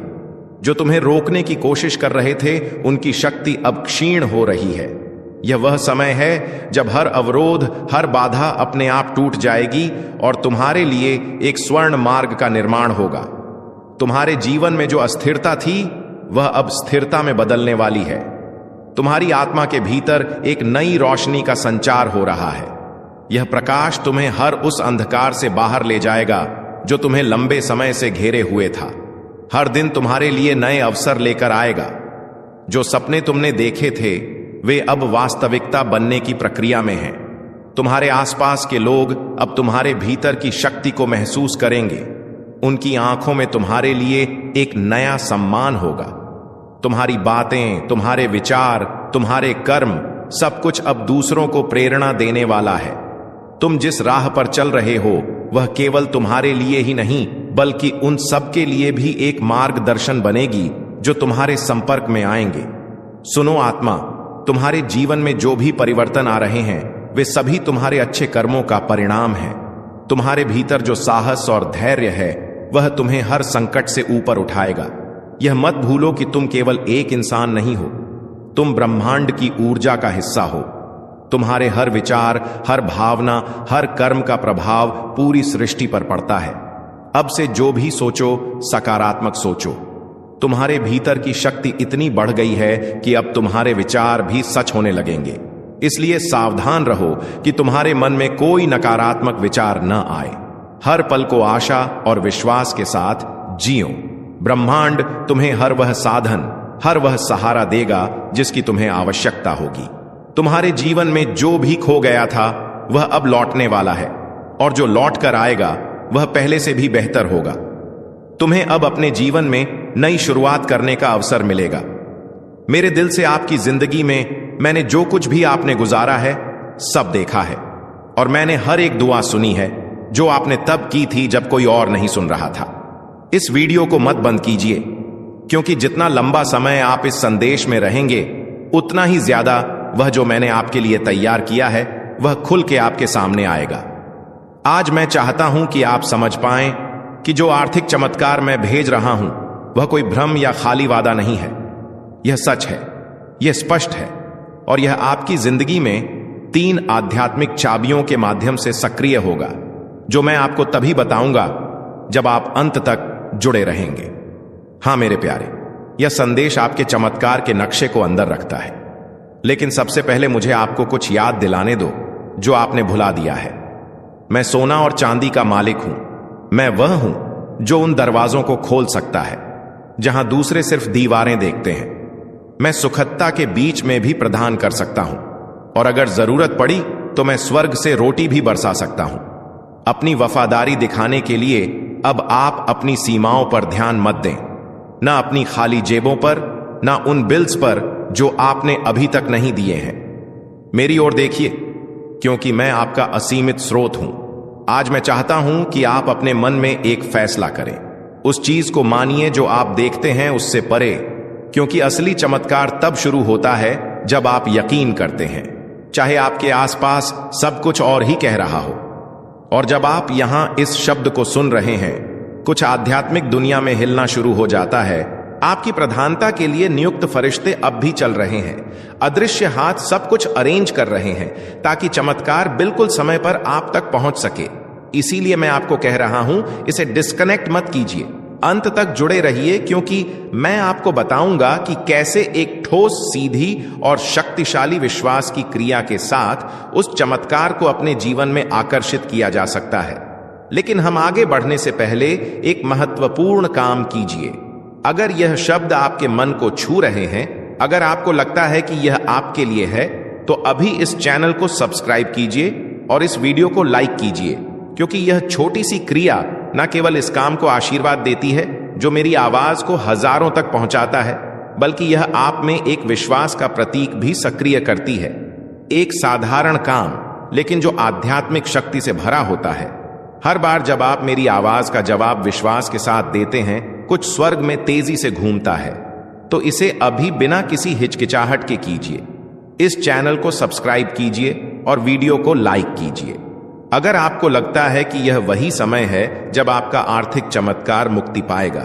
Speaker 1: जो तुम्हें रोकने की कोशिश कर रहे थे उनकी शक्ति अब क्षीण हो रही है। यह वह समय है जब हर अवरोध, हर बाधा अपने आप टूट जाएगी और तुम्हारे लिए एक स्वर्ण मार्ग का निर्माण होगा। तुम्हारे जीवन में जो अस्थिरता थी वह अब स्थिरता में बदलने वाली है। तुम्हारी आत्मा के भीतर एक नई रोशनी का संचार हो रहा है। यह प्रकाश तुम्हें हर उस अंधकार से बाहर ले जाएगा जो तुम्हें लंबे समय से घेरे हुए था। हर दिन तुम्हारे लिए नए अवसर लेकर आएगा। जो सपने तुमने देखे थे वे अब वास्तविकता बनने की प्रक्रिया में हैं। तुम्हारे आसपास के लोग अब तुम्हारे भीतर की शक्ति को महसूस करेंगे। उनकी आंखों में तुम्हारे लिए एक नया सम्मान होगा। तुम्हारी बातें, तुम्हारे विचार, तुम्हारे कर्म, सब कुछ अब दूसरों को प्रेरणा देने वाला है। तुम जिस राह पर चल रहे हो वह केवल तुम्हारे लिए ही नहीं बल्कि उन सब के लिए भी एक मार्गदर्शन बनेगी जो तुम्हारे संपर्क में आएंगे। सुनो आत्मा, तुम्हारे जीवन में जो भी परिवर्तन आ रहे हैं वे सभी तुम्हारे अच्छे कर्मों का परिणाम है। तुम्हारे भीतर जो साहस और धैर्य है वह तुम्हें हर संकट से ऊपर उठाएगा। यह मत भूलो कि तुम केवल एक इंसान नहीं हो, तुम ब्रह्मांड की ऊर्जा का हिस्सा हो। तुम्हारे हर विचार, हर भावना, हर कर्म का प्रभाव पूरी सृष्टि पर पड़ता है। अब से जो भी सोचो सकारात्मक सोचो। तुम्हारे भीतर की शक्ति इतनी बढ़ गई है कि अब तुम्हारे विचार भी सच होने लगेंगे। इसलिए सावधान रहो कि तुम्हारे मन में कोई नकारात्मक विचार न आए। हर पल को आशा और विश्वास के साथ जियो। ब्रह्मांड तुम्हें हर वह साधन, हर वह सहारा देगा जिसकी तुम्हें आवश्यकता होगी। तुम्हारे जीवन में जो भी खो गया था वह अब लौटने वाला है और जो लौट कर आएगा वह पहले से भी बेहतर होगा। तुम्हें अब अपने जीवन में नई शुरुआत करने का अवसर मिलेगा। मेरे दिल से आपकी जिंदगी में मैंने जो कुछ भी आपने गुजारा है सब देखा है, और मैंने हर एक दुआ सुनी है जो आपने तब की थी जब कोई और नहीं सुन रहा था। इस वीडियो को मत बंद कीजिए, क्योंकि जितना लंबा समय आप इस संदेश में रहेंगे उतना ही ज्यादा वह जो मैंने आपके लिए तैयार किया है वह खुल के आपके सामने आएगा। आज मैं चाहता हूं कि आप समझ पाएं कि जो आर्थिक चमत्कार मैं भेज रहा हूं वह कोई भ्रम या खाली वादा नहीं है। यह सच है, यह स्पष्ट है, और यह आपकी जिंदगी में 3 आध्यात्मिक चाबियों के माध्यम से सक्रिय होगा, जो मैं आपको तभी बताऊंगा जब आप अंत तक जुड़े रहेंगे। हां मेरे प्यारे, यह संदेश आपके चमत्कार के नक्शे को अंदर रखता है, लेकिन सबसे पहले मुझे आपको कुछ याद दिलाने दो जो आपने भुला दिया है। मैं सोना और चांदी का मालिक हूं। मैं वह हूं जो उन दरवाजों को खोल सकता है जहां दूसरे सिर्फ दीवारें देखते हैं। मैं सुखदता के बीच में भी प्रदान कर सकता हूं, और अगर जरूरत पड़ी तो मैं स्वर्ग से रोटी भी बरसा सकता हूं। अपनी वफादारी दिखाने के लिए अब आप अपनी सीमाओं पर ध्यान मत दें, ना अपनी खाली जेबों पर, ना उन बिल्स पर जो आपने अभी तक नहीं दिए हैं। मेरी ओर देखिए, क्योंकि मैं आपका असीमित स्रोत हूं। आज मैं चाहता हूं कि आप अपने मन में एक फैसला करें। उस चीज को मानिए जो आप देखते हैं उससे परे, क्योंकि असली चमत्कार तब शुरू होता है जब आप यकीन करते हैं, चाहे आपके आसपास सब कुछ और ही कह रहा हो। और जब आप यहां इस शब्द को सुन रहे हैं, कुछ आध्यात्मिक दुनिया में हिलना शुरू हो जाता है। आपकी प्रधानता के लिए नियुक्त फरिश्ते अब भी चल रहे हैं। अदृश्य हाथ सब कुछ अरेंज कर रहे हैं ताकि चमत्कार बिल्कुल समय पर आप तक पहुंच सके। इसीलिए मैं आपको कह रहा हूं, इसे डिस्कनेक्ट मत कीजिए, अंत तक जुड़े रहिए, क्योंकि मैं आपको बताऊंगा कि कैसे एक ठोस, सीधी और शक्तिशाली विश्वास की क्रिया के साथ उस चमत्कार को अपने जीवन में आकर्षित किया जा सकता है। लेकिन हम आगे बढ़ने से पहले एक महत्वपूर्ण काम कीजिए। अगर यह शब्द आपके मन को छू रहे हैं, अगर आपको लगता है कि यह आपके लिए है, तो अभी इस चैनल को सब्सक्राइब कीजिए और इस वीडियो को लाइक कीजिए, क्योंकि यह छोटी सी क्रिया न केवल इस काम को आशीर्वाद देती है जो मेरी आवाज को हजारों तक पहुंचाता है, बल्कि यह आप में एक विश्वास का प्रतीक भी सक्रिय करती है। एक साधारण काम, लेकिन जो आध्यात्मिक शक्ति से भरा होता है। हर बार जब आप मेरी आवाज का जवाब विश्वास के साथ देते हैं, कुछ स्वर्ग में तेजी से घूमता है। तो इसे अभी बिना किसी हिचकिचाहट के कीजिए। इस चैनल को सब्सक्राइब कीजिए और वीडियो को लाइक कीजिए। अगर आपको लगता है कि यह वही समय है जब आपका आर्थिक चमत्कार मुक्ति पाएगा,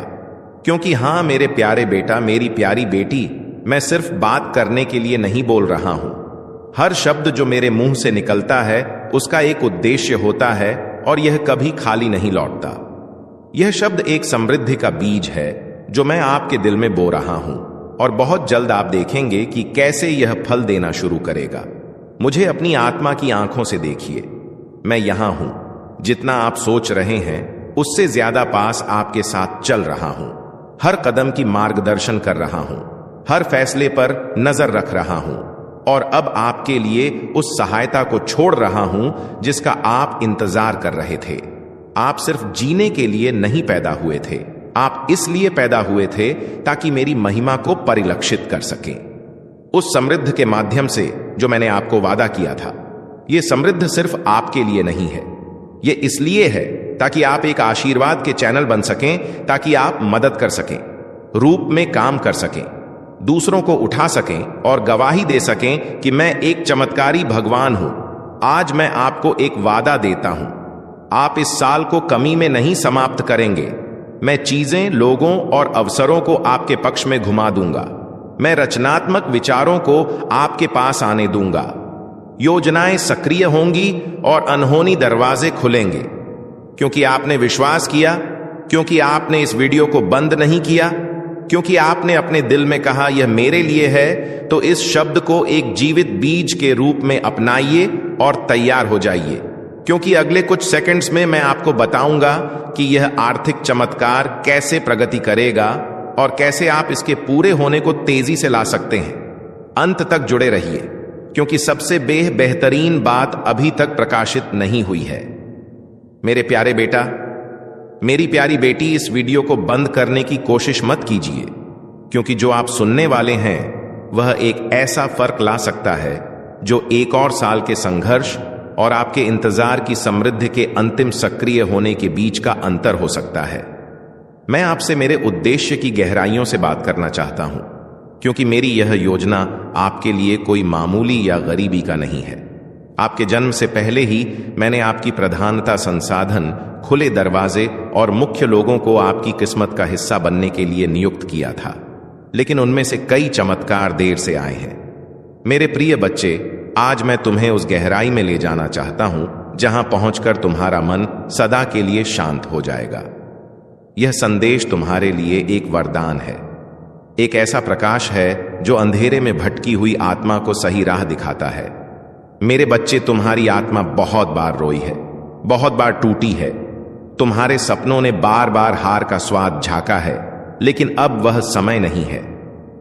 Speaker 1: क्योंकि हां मेरे प्यारे बेटा, मेरी प्यारी बेटी, मैं सिर्फ बात करने के लिए नहीं बोल रहा हूं। हर शब्द जो मेरे मुंह से निकलता है उसका एक उद्देश्य होता है, और यह कभी खाली नहीं लौटता। यह शब्द एक समृद्धि का बीज है जो मैं आपके दिल में बो रहा हूं, और बहुत जल्द आप देखेंगे कि कैसे यह फल देना शुरू करेगा। मुझे अपनी आत्मा की आंखों से देखिए। मैं यहां हूं। जितना आप सोच रहे हैं उससे ज्यादा पास आपके साथ चल रहा हूं। हर कदम की मार्गदर्शन कर रहा हूं, हर फैसले पर नजर रख रहा हूं, और अब आपके लिए उस सहायता को छोड़ रहा हूं जिसका आप इंतजार कर रहे थे। आप सिर्फ जीने के लिए नहीं पैदा हुए थे, आप इसलिए पैदा हुए थे ताकि मेरी महिमा को परिलक्षित कर सकें। उस समृद्ध के माध्यम से जो मैंने आपको वादा किया था। यह समृद्ध सिर्फ आपके लिए नहीं है, यह इसलिए है ताकि आप एक आशीर्वाद के चैनल बन सकें, ताकि आप मदद कर सकें, रूप में काम कर सकें, दूसरों को उठा सकें और गवाही दे सकें कि मैं एक चमत्कारी भगवान हूं। आज मैं आपको एक वादा देता हूं, आप इस साल को कमी में नहीं समाप्त करेंगे। मैं चीजें, लोगों और अवसरों को आपके पक्ष में घुमा दूंगा। मैं रचनात्मक विचारों को आपके पास आने दूंगा। योजनाएं सक्रिय होंगी और अनहोनी दरवाजे खुलेंगे, क्योंकि आपने विश्वास किया, क्योंकि आपने इस वीडियो को बंद नहीं किया, क्योंकि आपने अपने दिल में कहा यह मेरे लिए है। तो इस शब्द को एक जीवित बीज के रूप में अपनाइए और तैयार हो जाइए, क्योंकि अगले कुछ सेकंड्स में मैं आपको बताऊंगा कि यह आर्थिक चमत्कार कैसे प्रगति करेगा और कैसे आप इसके पूरे होने को तेजी से ला सकते हैं। अंत तक जुड़े रहिए, क्योंकि सबसे बेहतरीन बात अभी तक प्रकाशित नहीं हुई है। मेरे प्यारे बेटा, मेरी प्यारी बेटी, इस वीडियो को बंद करने की कोशिश मत कीजिए, क्योंकि जो आप सुनने वाले हैं वह एक ऐसा फर्क ला सकता है जो 1 और साल के संघर्ष और आपके इंतजार की समृद्धि के अंतिम सक्रिय होने के बीच का अंतर हो सकता है। मैं आपसे मेरे उद्देश्य की गहराइयों से बात करना चाहता हूं, क्योंकि मेरी यह योजना आपके लिए कोई मामूली या गरीबी का नहीं है। आपके जन्म से पहले ही मैंने आपकी प्रधानता, संसाधन, खुले दरवाजे और मुख्य लोगों को आपकी किस्मत का हिस्सा बनने के लिए नियुक्त किया था, लेकिन उनमें से कई चमत्कार देर से आए हैं। मेरे प्रिय बच्चे, आज मैं तुम्हें उस गहराई में ले जाना चाहता हूं जहां पहुंचकर तुम्हारा मन सदा के लिए शांत हो जाएगा। यह संदेश तुम्हारे लिए एक वरदान है, एक ऐसा प्रकाश है जो अंधेरे में भटकी हुई आत्मा को सही राह दिखाता है। मेरे बच्चे, तुम्हारी आत्मा बहुत बार रोई है, बहुत बार टूटी है। तुम्हारे सपनों ने बार बार हार का स्वाद झांका है, लेकिन अब वह समय नहीं है।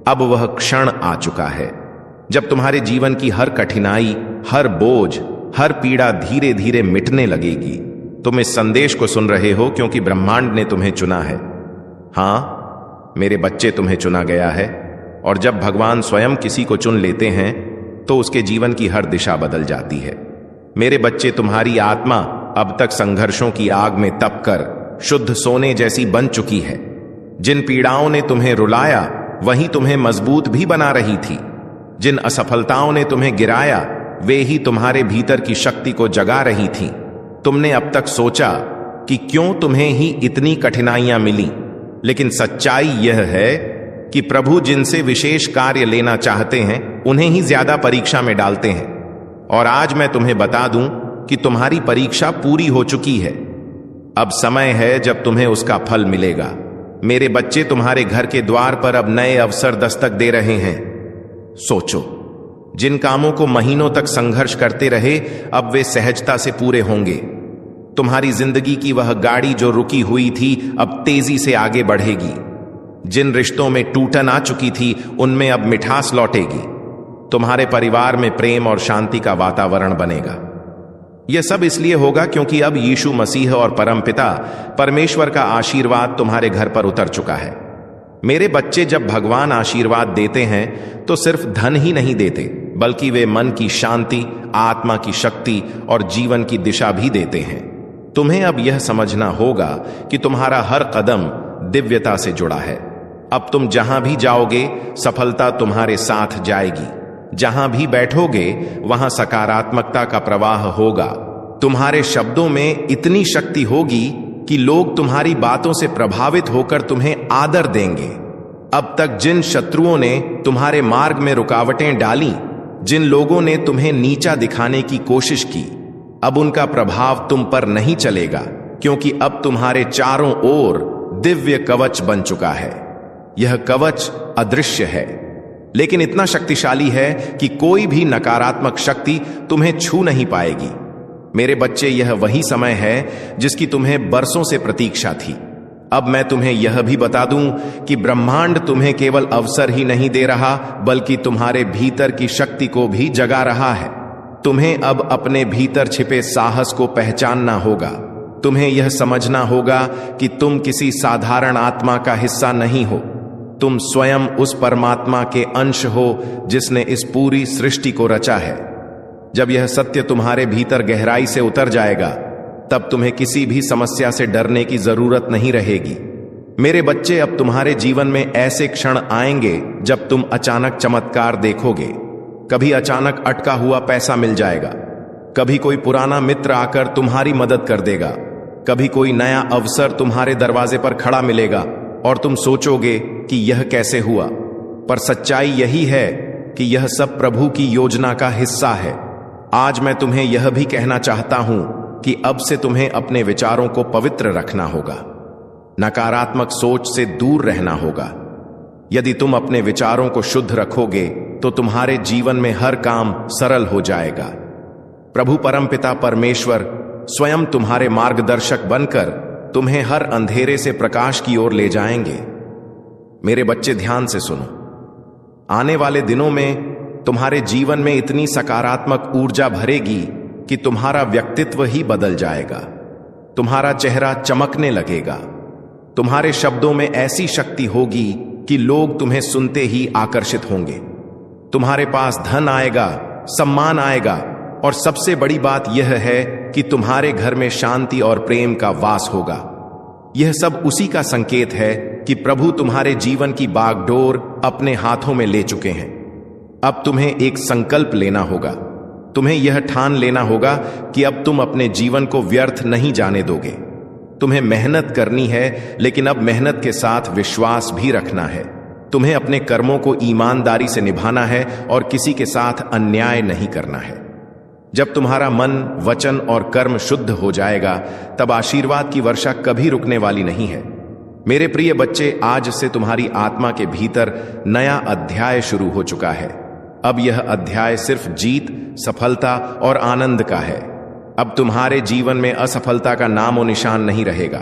Speaker 1: अब वह क्षण आ चुका है जब तुम्हारे जीवन की हर कठिनाई, हर बोझ, हर पीड़ा धीरे धीरे मिटने लगेगी। तुम इस संदेश को सुन रहे हो क्योंकि ब्रह्मांड ने तुम्हें चुना है। हां मेरे बच्चे, तुम्हें चुना गया है, और जब भगवान स्वयं किसी को चुन लेते हैं तो उसके जीवन की हर दिशा बदल जाती है। मेरे बच्चे, तुम्हारी आत्मा अब तक संघर्षों की आग में तपकर शुद्ध सोने जैसी बन चुकी है। जिन पीड़ाओं ने तुम्हें रुलाया वही तुम्हें मजबूत भी बना रही थी। जिन असफलताओं ने तुम्हें गिराया वे ही तुम्हारे भीतर की शक्ति को जगा रही थी। तुमने अब तक सोचा कि क्यों तुम्हें ही इतनी कठिनाइयां मिली, लेकिन सच्चाई यह है कि प्रभु जिनसे विशेष कार्य लेना चाहते हैं उन्हें ही ज्यादा परीक्षा में डालते हैं। और आज मैं तुम्हें बता दूं कि तुम्हारी परीक्षा पूरी हो चुकी है। अब समय है जब तुम्हें उसका फल मिलेगा। मेरे बच्चे, तुम्हारे घर के द्वार पर अब नए अवसर दस्तक दे रहे हैं। सोचो, जिन कामों को महीनों तक संघर्ष करते रहे अब वे सहजता से पूरे होंगे। तुम्हारी जिंदगी की वह गाड़ी जो रुकी हुई थी अब तेजी से आगे बढ़ेगी। जिन रिश्तों में टूटन आ चुकी थी उनमें अब मिठास लौटेगी। तुम्हारे परिवार में प्रेम और शांति का वातावरण बनेगा। यह सब इसलिए होगा क्योंकि अब यीशु मसीह और परमपिता परमेश्वर का आशीर्वाद तुम्हारे घर पर उतर चुका है। मेरे बच्चे, जब भगवान आशीर्वाद देते हैं तो सिर्फ धन ही नहीं देते, बल्कि वे मन की शांति, आत्मा की शक्ति और जीवन की दिशा भी देते हैं। तुम्हें अब यह समझना होगा कि तुम्हारा हर कदम दिव्यता से जुड़ा है। अब तुम जहां भी जाओगे सफलता तुम्हारे साथ जाएगी। जहां भी बैठोगे वहां सकारात्मकता का प्रवाह होगा। तुम्हारे शब्दों में इतनी शक्ति होगी कि लोग तुम्हारी बातों से प्रभावित होकर तुम्हें आदर देंगे। अब तक जिन शत्रुओं ने तुम्हारे मार्ग में रुकावटें डाली, जिन लोगों ने तुम्हें नीचा दिखाने की कोशिश की, अब उनका प्रभाव तुम पर नहीं चलेगा, क्योंकि अब तुम्हारे चारों ओर दिव्य कवच बन चुका है। यह कवच अदृश्य है, लेकिन इतना शक्तिशाली है कि कोई भी नकारात्मक शक्ति तुम्हें छू नहीं पाएगी। मेरे बच्चे, यह वही समय है जिसकी तुम्हें बरसों से प्रतीक्षा थी। अब मैं तुम्हें यह भी बता दूं कि ब्रह्मांड तुम्हें केवल अवसर ही नहीं दे रहा, बल्कि तुम्हारे भीतर की शक्ति को भी जगा रहा है। तुम्हें अब अपने भीतर छिपे साहस को पहचानना होगा। तुम्हें यह समझना होगा कि तुम किसी साधारण आत्मा का हिस्सा नहीं हो। तुम स्वयं उस परमात्मा के अंश हो जिसने इस पूरी सृष्टि को रचा है। जब यह सत्य तुम्हारे भीतर गहराई से उतर जाएगा, तब तुम्हें किसी भी समस्या से डरने की जरूरत नहीं रहेगी। मेरे बच्चे, अब तुम्हारे जीवन में ऐसे क्षण आएंगे जब तुम अचानक चमत्कार देखोगे। कभी अचानक अटका हुआ पैसा मिल जाएगा, कभी कोई पुराना मित्र आकर तुम्हारी मदद कर देगा, कभी कोई नया अवसर तुम्हारे दरवाजे पर खड़ा मिलेगा और तुम सोचोगे कि यह कैसे हुआ। पर सच्चाई यही है कि यह सब प्रभु की योजना का हिस्सा है। आज मैं तुम्हें यह भी कहना चाहता हूं कि अब से तुम्हें अपने विचारों को पवित्र रखना होगा, नकारात्मक सोच से दूर रहना होगा। यदि तुम अपने विचारों को शुद्ध रखोगे तो तुम्हारे जीवन में हर काम सरल हो जाएगा। प्रभु परमपिता परमेश्वर स्वयं तुम्हारे मार्गदर्शक बनकर तुम्हें हर अंधेरे से प्रकाश की ओर ले जाएंगे। मेरे बच्चे, ध्यान से सुनो। आने वाले दिनों में तुम्हारे जीवन में इतनी सकारात्मक ऊर्जा भरेगी कि तुम्हारा व्यक्तित्व ही बदल जाएगा। तुम्हारा चेहरा चमकने लगेगा। तुम्हारे शब्दों में ऐसी शक्ति होगी कि लोग तुम्हें सुनते ही आकर्षित होंगे। तुम्हारे पास धन आएगा, सम्मान आएगा, और सबसे बड़ी बात यह है कि तुम्हारे घर में शांति और प्रेम का वास होगा। यह सब उसी का संकेत है कि प्रभु तुम्हारे जीवन की बागडोर अपने हाथों में ले चुके हैं। अब तुम्हें एक संकल्प लेना होगा। तुम्हें यह ठान लेना होगा कि अब तुम अपने जीवन को व्यर्थ नहीं जाने दोगे। तुम्हें मेहनत करनी है, लेकिन अब मेहनत के साथ विश्वास भी रखना है। तुम्हें अपने कर्मों को ईमानदारी से निभाना है और किसी के साथ अन्याय नहीं करना है। जब तुम्हारा मन, वचन और कर्म शुद्ध हो जाएगा, तब आशीर्वाद की वर्षा कभी रुकने वाली नहीं है। मेरे प्रिय बच्चे, आज से तुम्हारी आत्मा के भीतर नया अध्याय शुरू हो चुका है। अब यह अध्याय सिर्फ जीत, सफलता और आनंद का है। अब तुम्हारे जीवन में असफलता का नामो निशान नहीं रहेगा।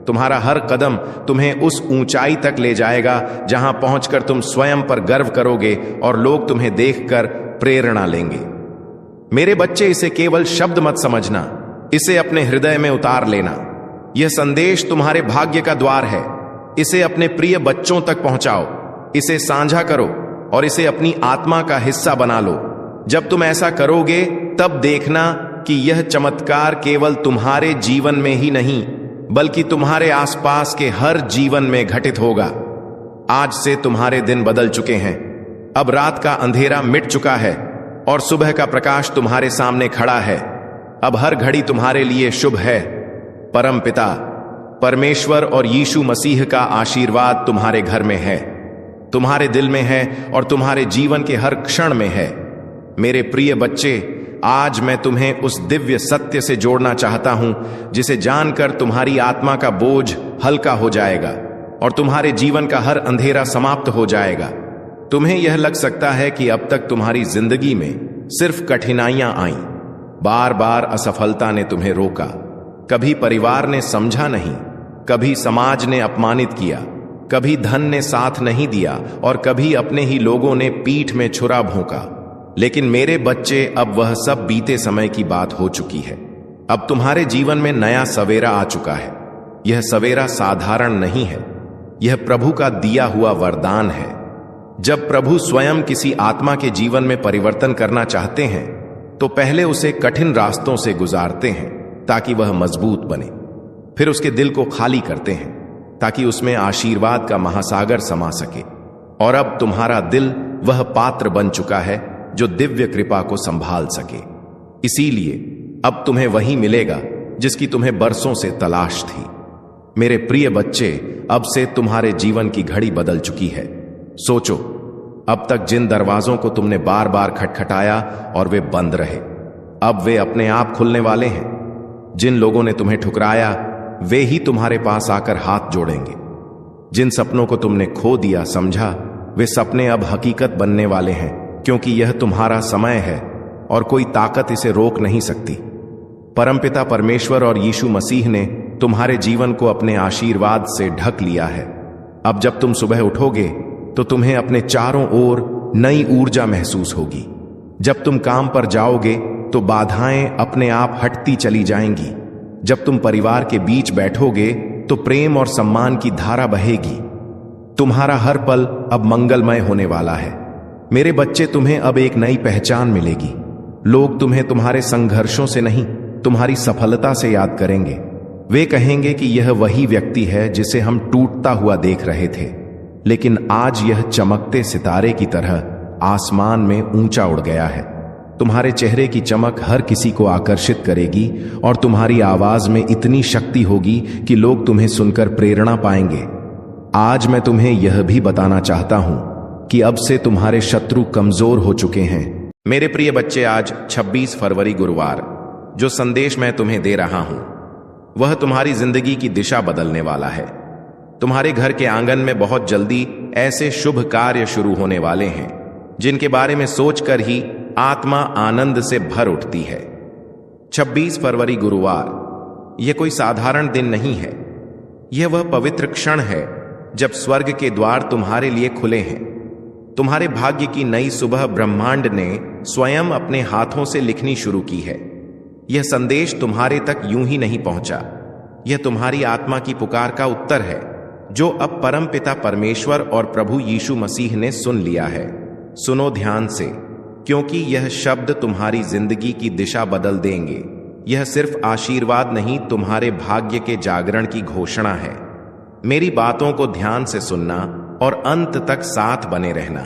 Speaker 1: तुम्हारा हर कदम तुम्हें उस ऊंचाई तक ले जाएगा जहां पहुंचकर तुम स्वयं पर गर्व करोगे और लोग तुम्हें देखकर प्रेरणा लेंगे। मेरे बच्चे, इसे केवल शब्द मत समझना, इसे अपने हृदय में उतार लेना। यह संदेश तुम्हारे भाग्य का द्वार है। इसे अपने प्रिय बच्चों तक पहुंचाओ, इसे साझा करो और इसे अपनी आत्मा का हिस्सा बना लो। जब तुम ऐसा करोगे, तब देखना कि यह चमत्कार केवल तुम्हारे जीवन में ही नहीं, बल्कि तुम्हारे आसपास के हर जीवन में घटित होगा। आज से तुम्हारे दिन बदल चुके हैं। अब रात का अंधेरा मिट चुका है और सुबह का प्रकाश तुम्हारे सामने खड़ा है। अब हर घड़ी तुम्हारे लिए शुभ है। परम पिता परमेश्वर और यीशु मसीह का आशीर्वाद तुम्हारे घर में है, तुम्हारे दिल में है और तुम्हारे जीवन के हर क्षण में है। मेरे प्रिय बच्चे, आज मैं तुम्हें उस दिव्य सत्य से जोड़ना चाहता हूं जिसे जानकर तुम्हारी आत्मा का बोझ हल्का हो जाएगा और तुम्हारे जीवन का हर अंधेरा समाप्त हो जाएगा। तुम्हें यह लग सकता है कि अब तक तुम्हारी जिंदगी में सिर्फ कठिनाइयां आईं। बार बार असफलता ने तुम्हें रोका। कभी परिवार ने समझा नहीं, कभी समाज ने अपमानित किया, कभी धन ने साथ नहीं दिया और कभी अपने ही लोगों ने पीठ में छुरा भोंका। लेकिन मेरे बच्चे, अब वह सब बीते समय की बात हो चुकी है। अब तुम्हारे जीवन में नया सवेरा आ चुका है। यह सवेरा साधारण नहीं है, यह प्रभु का दिया हुआ वरदान है। जब प्रभु स्वयं किसी आत्मा के जीवन में परिवर्तन करना चाहते हैं, तो पहले उसे कठिन रास्तों से गुजारते हैं ताकि वह मजबूत बने। फिर उसके दिल को खाली करते हैं ताकि उसमें आशीर्वाद का महासागर समा सके। और अब तुम्हारा दिल वह पात्र बन चुका है जो दिव्य कृपा को संभाल सके। इसीलिए अब तुम्हें वही मिलेगा जिसकी तुम्हें बरसों से तलाश थी। मेरे प्रिय बच्चे, अब से तुम्हारे जीवन की घड़ी बदल चुकी है। सोचो, अब तक जिन दरवाजों को तुमने बार बार खटखटाया और वे बंद रहे, अब वे अपने आप खुलने वाले हैं। जिन लोगों ने तुम्हें ठुकराया, वे ही तुम्हारे पास आकर हाथ जोड़ेंगे। जिन सपनों को तुमने खो दिया समझा, वे सपने अब हकीकत बनने वाले हैं, क्योंकि यह तुम्हारा समय है और कोई ताकत इसे रोक नहीं सकती। परमपिता परमेश्वर और यीशु मसीह ने तुम्हारे जीवन को अपने आशीर्वाद से ढक लिया है। अब जब तुम सुबह उठोगे तो तुम्हें अपने चारों ओर नई ऊर्जा महसूस होगी। जब तुम काम पर जाओगे तो बाधाएं अपने आप हटती चली जाएंगी। जब तुम परिवार के बीच बैठोगे तो प्रेम और सम्मान की धारा बहेगी। तुम्हारा हर पल अब मंगलमय होने वाला है। मेरे बच्चे, तुम्हें अब एक नई पहचान मिलेगी। लोग तुम्हें तुम्हारे संघर्षों से नहीं, तुम्हारी सफलता से याद करेंगे। वे कहेंगे कि यह वही व्यक्ति है जिसे हम टूटता हुआ देख रहे थे, लेकिन आज यह चमकते सितारे की तरह आसमान में ऊंचा उड़ गया है। तुम्हारे चेहरे की चमक हर किसी को आकर्षित करेगी और तुम्हारी आवाज में इतनी शक्ति होगी कि लोग तुम्हें सुनकर प्रेरणा पाएंगे। आज मैं तुम्हें यह भी बताना चाहता हूं कि अब से तुम्हारे शत्रु कमजोर हो चुके हैं। मेरे प्रिय बच्चे, आज 26 फरवरी गुरुवार जो संदेश मैं तुम्हें दे रहा हूं, वह तुम्हारी जिंदगी की दिशा बदलने वाला है। तुम्हारे घर के आंगन में बहुत जल्दी ऐसे शुभ कार्य शुरू होने वाले हैं जिनके बारे में सोचकर ही आत्मा आनंद से भर उठती है। 26 फरवरी गुरुवार यह कोई साधारण दिन नहीं है। यह वह पवित्र क्षण है जब स्वर्ग के द्वार तुम्हारे लिए खुले हैं। तुम्हारे भाग्य की नई सुबह ब्रह्मांड ने स्वयं अपने हाथों से लिखनी शुरू की है। यह संदेश तुम्हारे तक यूं ही नहीं पहुंचा। यह तुम्हारी आत्मा की पुकार का उत्तर है, जो अब परम पिता परमेश्वर और प्रभु यीशु मसीह ने सुन लिया है। सुनो ध्यान से, क्योंकि यह शब्द तुम्हारी जिंदगी की दिशा बदल देंगे। यह सिर्फ आशीर्वाद नहीं, तुम्हारे भाग्य के जागरण की घोषणा है। मेरी बातों को ध्यान से सुनना और अंत तक साथ बने रहना,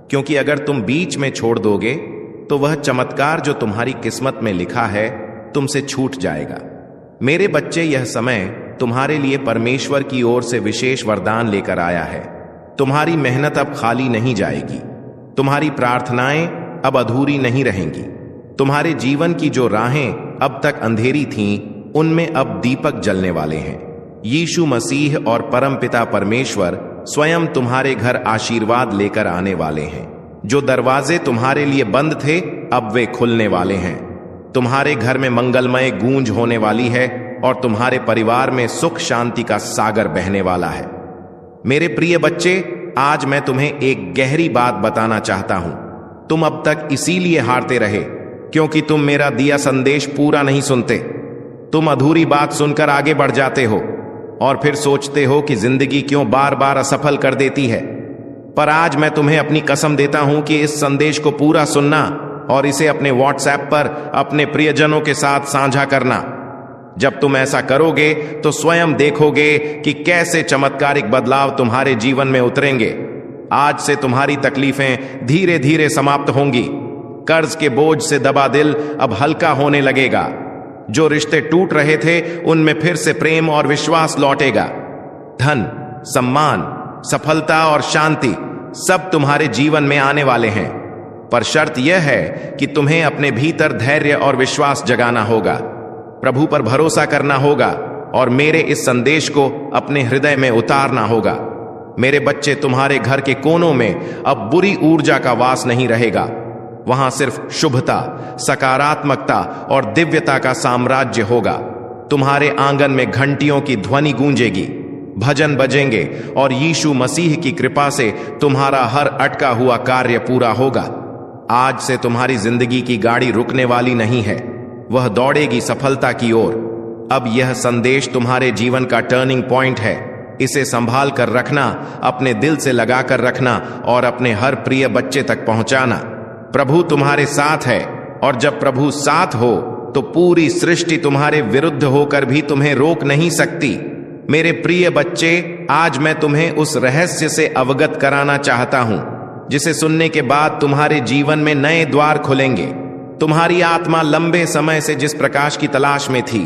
Speaker 1: क्योंकि अगर तुम बीच में छोड़ दोगे तो वह चमत्कार जो तुम्हारी किस्मत में लिखा है तुमसे छूट जाएगा। मेरे बच्चे, यह समय तुम्हारे लिए परमेश्वर की ओर से विशेष वरदान लेकर आया है। तुम्हारी मेहनत अब खाली नहीं जाएगी, तुम्हारी प्रार्थनाएं अब अधूरी नहीं रहेंगी। तुम्हारे जीवन की जो राहें अब तक अंधेरी थीं, उनमें अब दीपक जलने वाले हैं। यीशु मसीह और परमपिता परमेश्वर स्वयं तुम्हारे घर आशीर्वाद लेकर आने वाले हैं। जो दरवाजे तुम्हारे लिए बंद थे, अब वे खुलने वाले हैं। तुम्हारे घर में मंगलमय गूंज होने वाली है और तुम्हारे परिवार में सुख शांति का सागर बहने वाला है। मेरे प्रिय बच्चे, आज मैं तुम्हें एक गहरी बात बताना चाहता हूं। तुम अब तक इसीलिए हारते रहे क्योंकि तुम मेरा दिया संदेश पूरा नहीं सुनते। तुम अधूरी बात सुनकर आगे बढ़ जाते हो और फिर सोचते हो कि जिंदगी क्यों बार बार असफल कर देती है। पर आज मैं तुम्हें अपनी कसम देता हूं कि इस संदेश को पूरा सुनना और इसे अपने व्हाट्सएप पर अपने प्रियजनों के साथ साझा करना। जब तुम ऐसा करोगे तो स्वयं देखोगे कि कैसे चमत्कारिक बदलाव तुम्हारे जीवन में उतरेंगे। आज से तुम्हारी तकलीफें धीरे धीरे समाप्त होंगी। कर्ज के बोझ से दबा दिल अब हल्का होने लगेगा। जो रिश्ते टूट रहे थे, उनमें फिर से प्रेम और विश्वास लौटेगा। धन, सम्मान, सफलता और शांति सब तुम्हारे जीवन में आने वाले हैं। पर शर्त यह है कि तुम्हें अपने भीतर धैर्य और विश्वास जगाना होगा, प्रभु पर भरोसा करना होगा और मेरे इस संदेश को अपने हृदय में उतारना होगा। मेरे बच्चे, तुम्हारे घर के कोनों में अब बुरी ऊर्जा का वास नहीं रहेगा। वहां सिर्फ शुभता, सकारात्मकता और दिव्यता का साम्राज्य होगा। तुम्हारे आंगन में घंटियों की ध्वनि गूंजेगी, भजन बजेंगे और यीशु मसीह की कृपा से तुम्हारा हर अटका हुआ कार्य पूरा होगा। आज से तुम्हारी जिंदगी की गाड़ी रुकने वाली नहीं है, वह दौड़ेगी सफलता की ओर। अब यह संदेश तुम्हारे जीवन का टर्निंग पॉइंट है। इसे संभाल कर रखना, अपने दिल से लगा कर रखना और अपने हर प्रिय बच्चे तक पहुंचाना। प्रभु तुम्हारे साथ है और जब प्रभु साथ हो तो पूरी सृष्टि तुम्हारे विरुद्ध होकर भी तुम्हें रोक नहीं सकती। मेरे प्रिय बच्चे, आज मैं तुम्हें उस रहस्य से अवगत कराना चाहता हूं जिसे सुनने के बाद तुम्हारे जीवन में नए द्वार खुलेंगे। तुम्हारी आत्मा लंबे समय से जिस प्रकाश की तलाश में थी,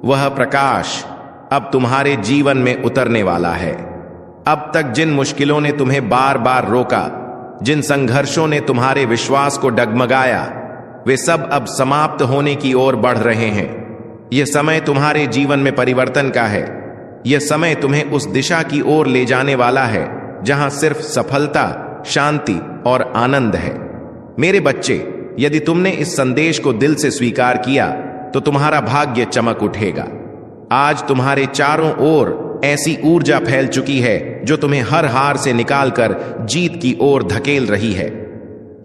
Speaker 1: वह प्रकाश अब तुम्हारे जीवन में उतरने वाला है। अब तक जिन मुश्किलों ने तुम्हें बार बार रोका, जिन संघर्षों ने तुम्हारे विश्वास को डगमगाया, वे सब अब समाप्त होने की ओर बढ़ रहे हैं। यह समय तुम्हारे जीवन में परिवर्तन का है। यह समय तुम्हें उस दिशा की ओर ले जाने वाला है जहां सिर्फ सफलता, शांति और आनंद है। मेरे बच्चे, यदि तुमने इस संदेश को दिल से स्वीकार किया तो तुम्हारा भाग्य चमक उठेगा। आज तुम्हारे चारों ओर ऐसी ऊर्जा फैल चुकी है जो तुम्हें हर हार से निकालकर जीत की ओर धकेल रही है।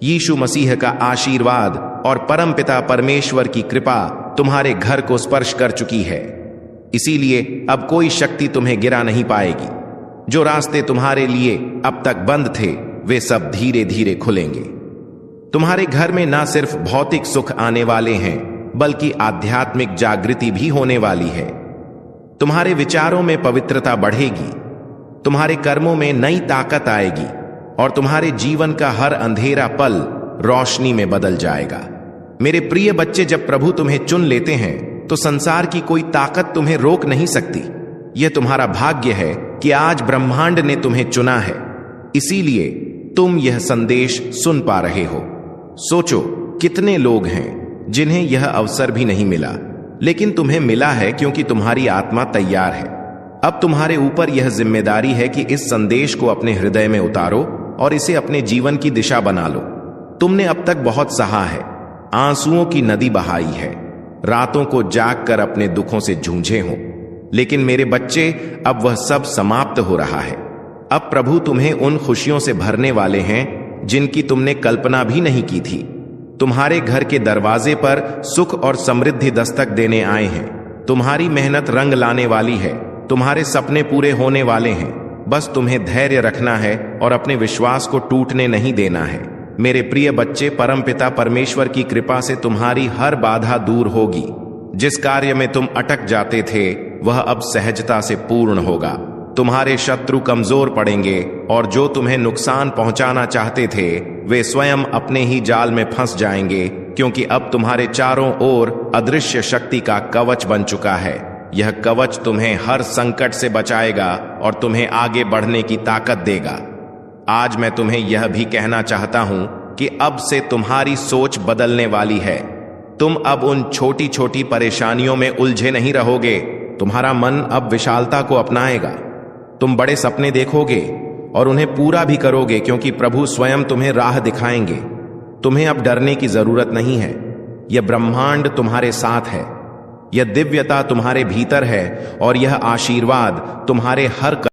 Speaker 1: यीशु मसीह का आशीर्वाद और परमपिता परमेश्वर की कृपा तुम्हारे घर को स्पर्श कर चुकी है। इसीलिए अब कोई शक्ति तुम्हें गिरा नहीं पाएगी। जो रास्ते तुम्हारे लिए अब तक बंद थे, वे सब धीरे धीरे खुलेंगे। तुम्हारे घर में ना सिर्फ भौतिक सुख आने वाले हैं, बल्कि आध्यात्मिक जागृति भी होने वाली है। तुम्हारे विचारों में पवित्रता बढ़ेगी, तुम्हारे कर्मों में नई ताकत आएगी और तुम्हारे जीवन का हर अंधेरा पल रोशनी में बदल जाएगा। मेरे प्रिय बच्चे, जब प्रभु तुम्हें चुन लेते हैं तो संसार की कोई ताकत तुम्हें रोक नहीं सकती। यह तुम्हारा भाग्य है कि आज ब्रह्मांड ने तुम्हें चुना है, इसीलिए तुम यह संदेश सुन पा रहे हो। सोचो, कितने लोग हैं जिन्हें यह अवसर भी नहीं मिला, लेकिन तुम्हें मिला है क्योंकि तुम्हारी आत्मा तैयार है। अब तुम्हारे ऊपर यह जिम्मेदारी है कि इस संदेश को अपने हृदय में उतारो और इसे अपने जीवन की दिशा बना लो। तुमने अब तक बहुत सहा है, आंसुओं की नदी बहाई है, रातों को जाग कर अपने दुखों से जूझे हो, लेकिन मेरे बच्चे, अब वह सब समाप्त हो रहा है। अब प्रभु तुम्हें उन खुशियों से भरने वाले हैं जिनकी तुमने कल्पना भी नहीं की थी। तुम्हारे घर के दरवाजे पर सुख और समृद्धि दस्तक देने आए हैं। तुम्हारी मेहनत रंग लाने वाली है, तुम्हारे सपने पूरे होने वाले हैं। बस तुम्हें धैर्य रखना है और अपने विश्वास को टूटने नहीं देना है। मेरे प्रिय बच्चे, परमपिता परमेश्वर की कृपा से तुम्हारी हर बाधा दूर होगी। जिस कार्य में तुम अटक जाते थे वह अब सहजता से पूर्ण होगा। तुम्हारे शत्रु कमजोर पड़ेंगे और जो तुम्हें नुकसान पहुंचाना चाहते थे वे स्वयं अपने ही जाल में फंस जाएंगे, क्योंकि अब तुम्हारे चारों ओर अदृश्य शक्ति का कवच बन चुका है। यह कवच तुम्हें हर संकट से बचाएगा और तुम्हें आगे बढ़ने की ताकत देगा। आज मैं तुम्हें यह भी कहना चाहता हूं कि अब से तुम्हारी सोच बदलने वाली है। तुम अब उन छोटी छोटी परेशानियों में उलझे नहीं रहोगे। तुम्हारा मन अब विशालता को अपनाएगा। तुम बड़े सपने देखोगे और उन्हें पूरा भी करोगे, क्योंकि प्रभु स्वयं तुम्हें राह दिखाएंगे। तुम्हें अब डरने की जरूरत नहीं है। यह ब्रह्मांड तुम्हारे साथ है, यह दिव्यता तुम्हारे भीतर है और यह आशीर्वाद तुम्हारे हर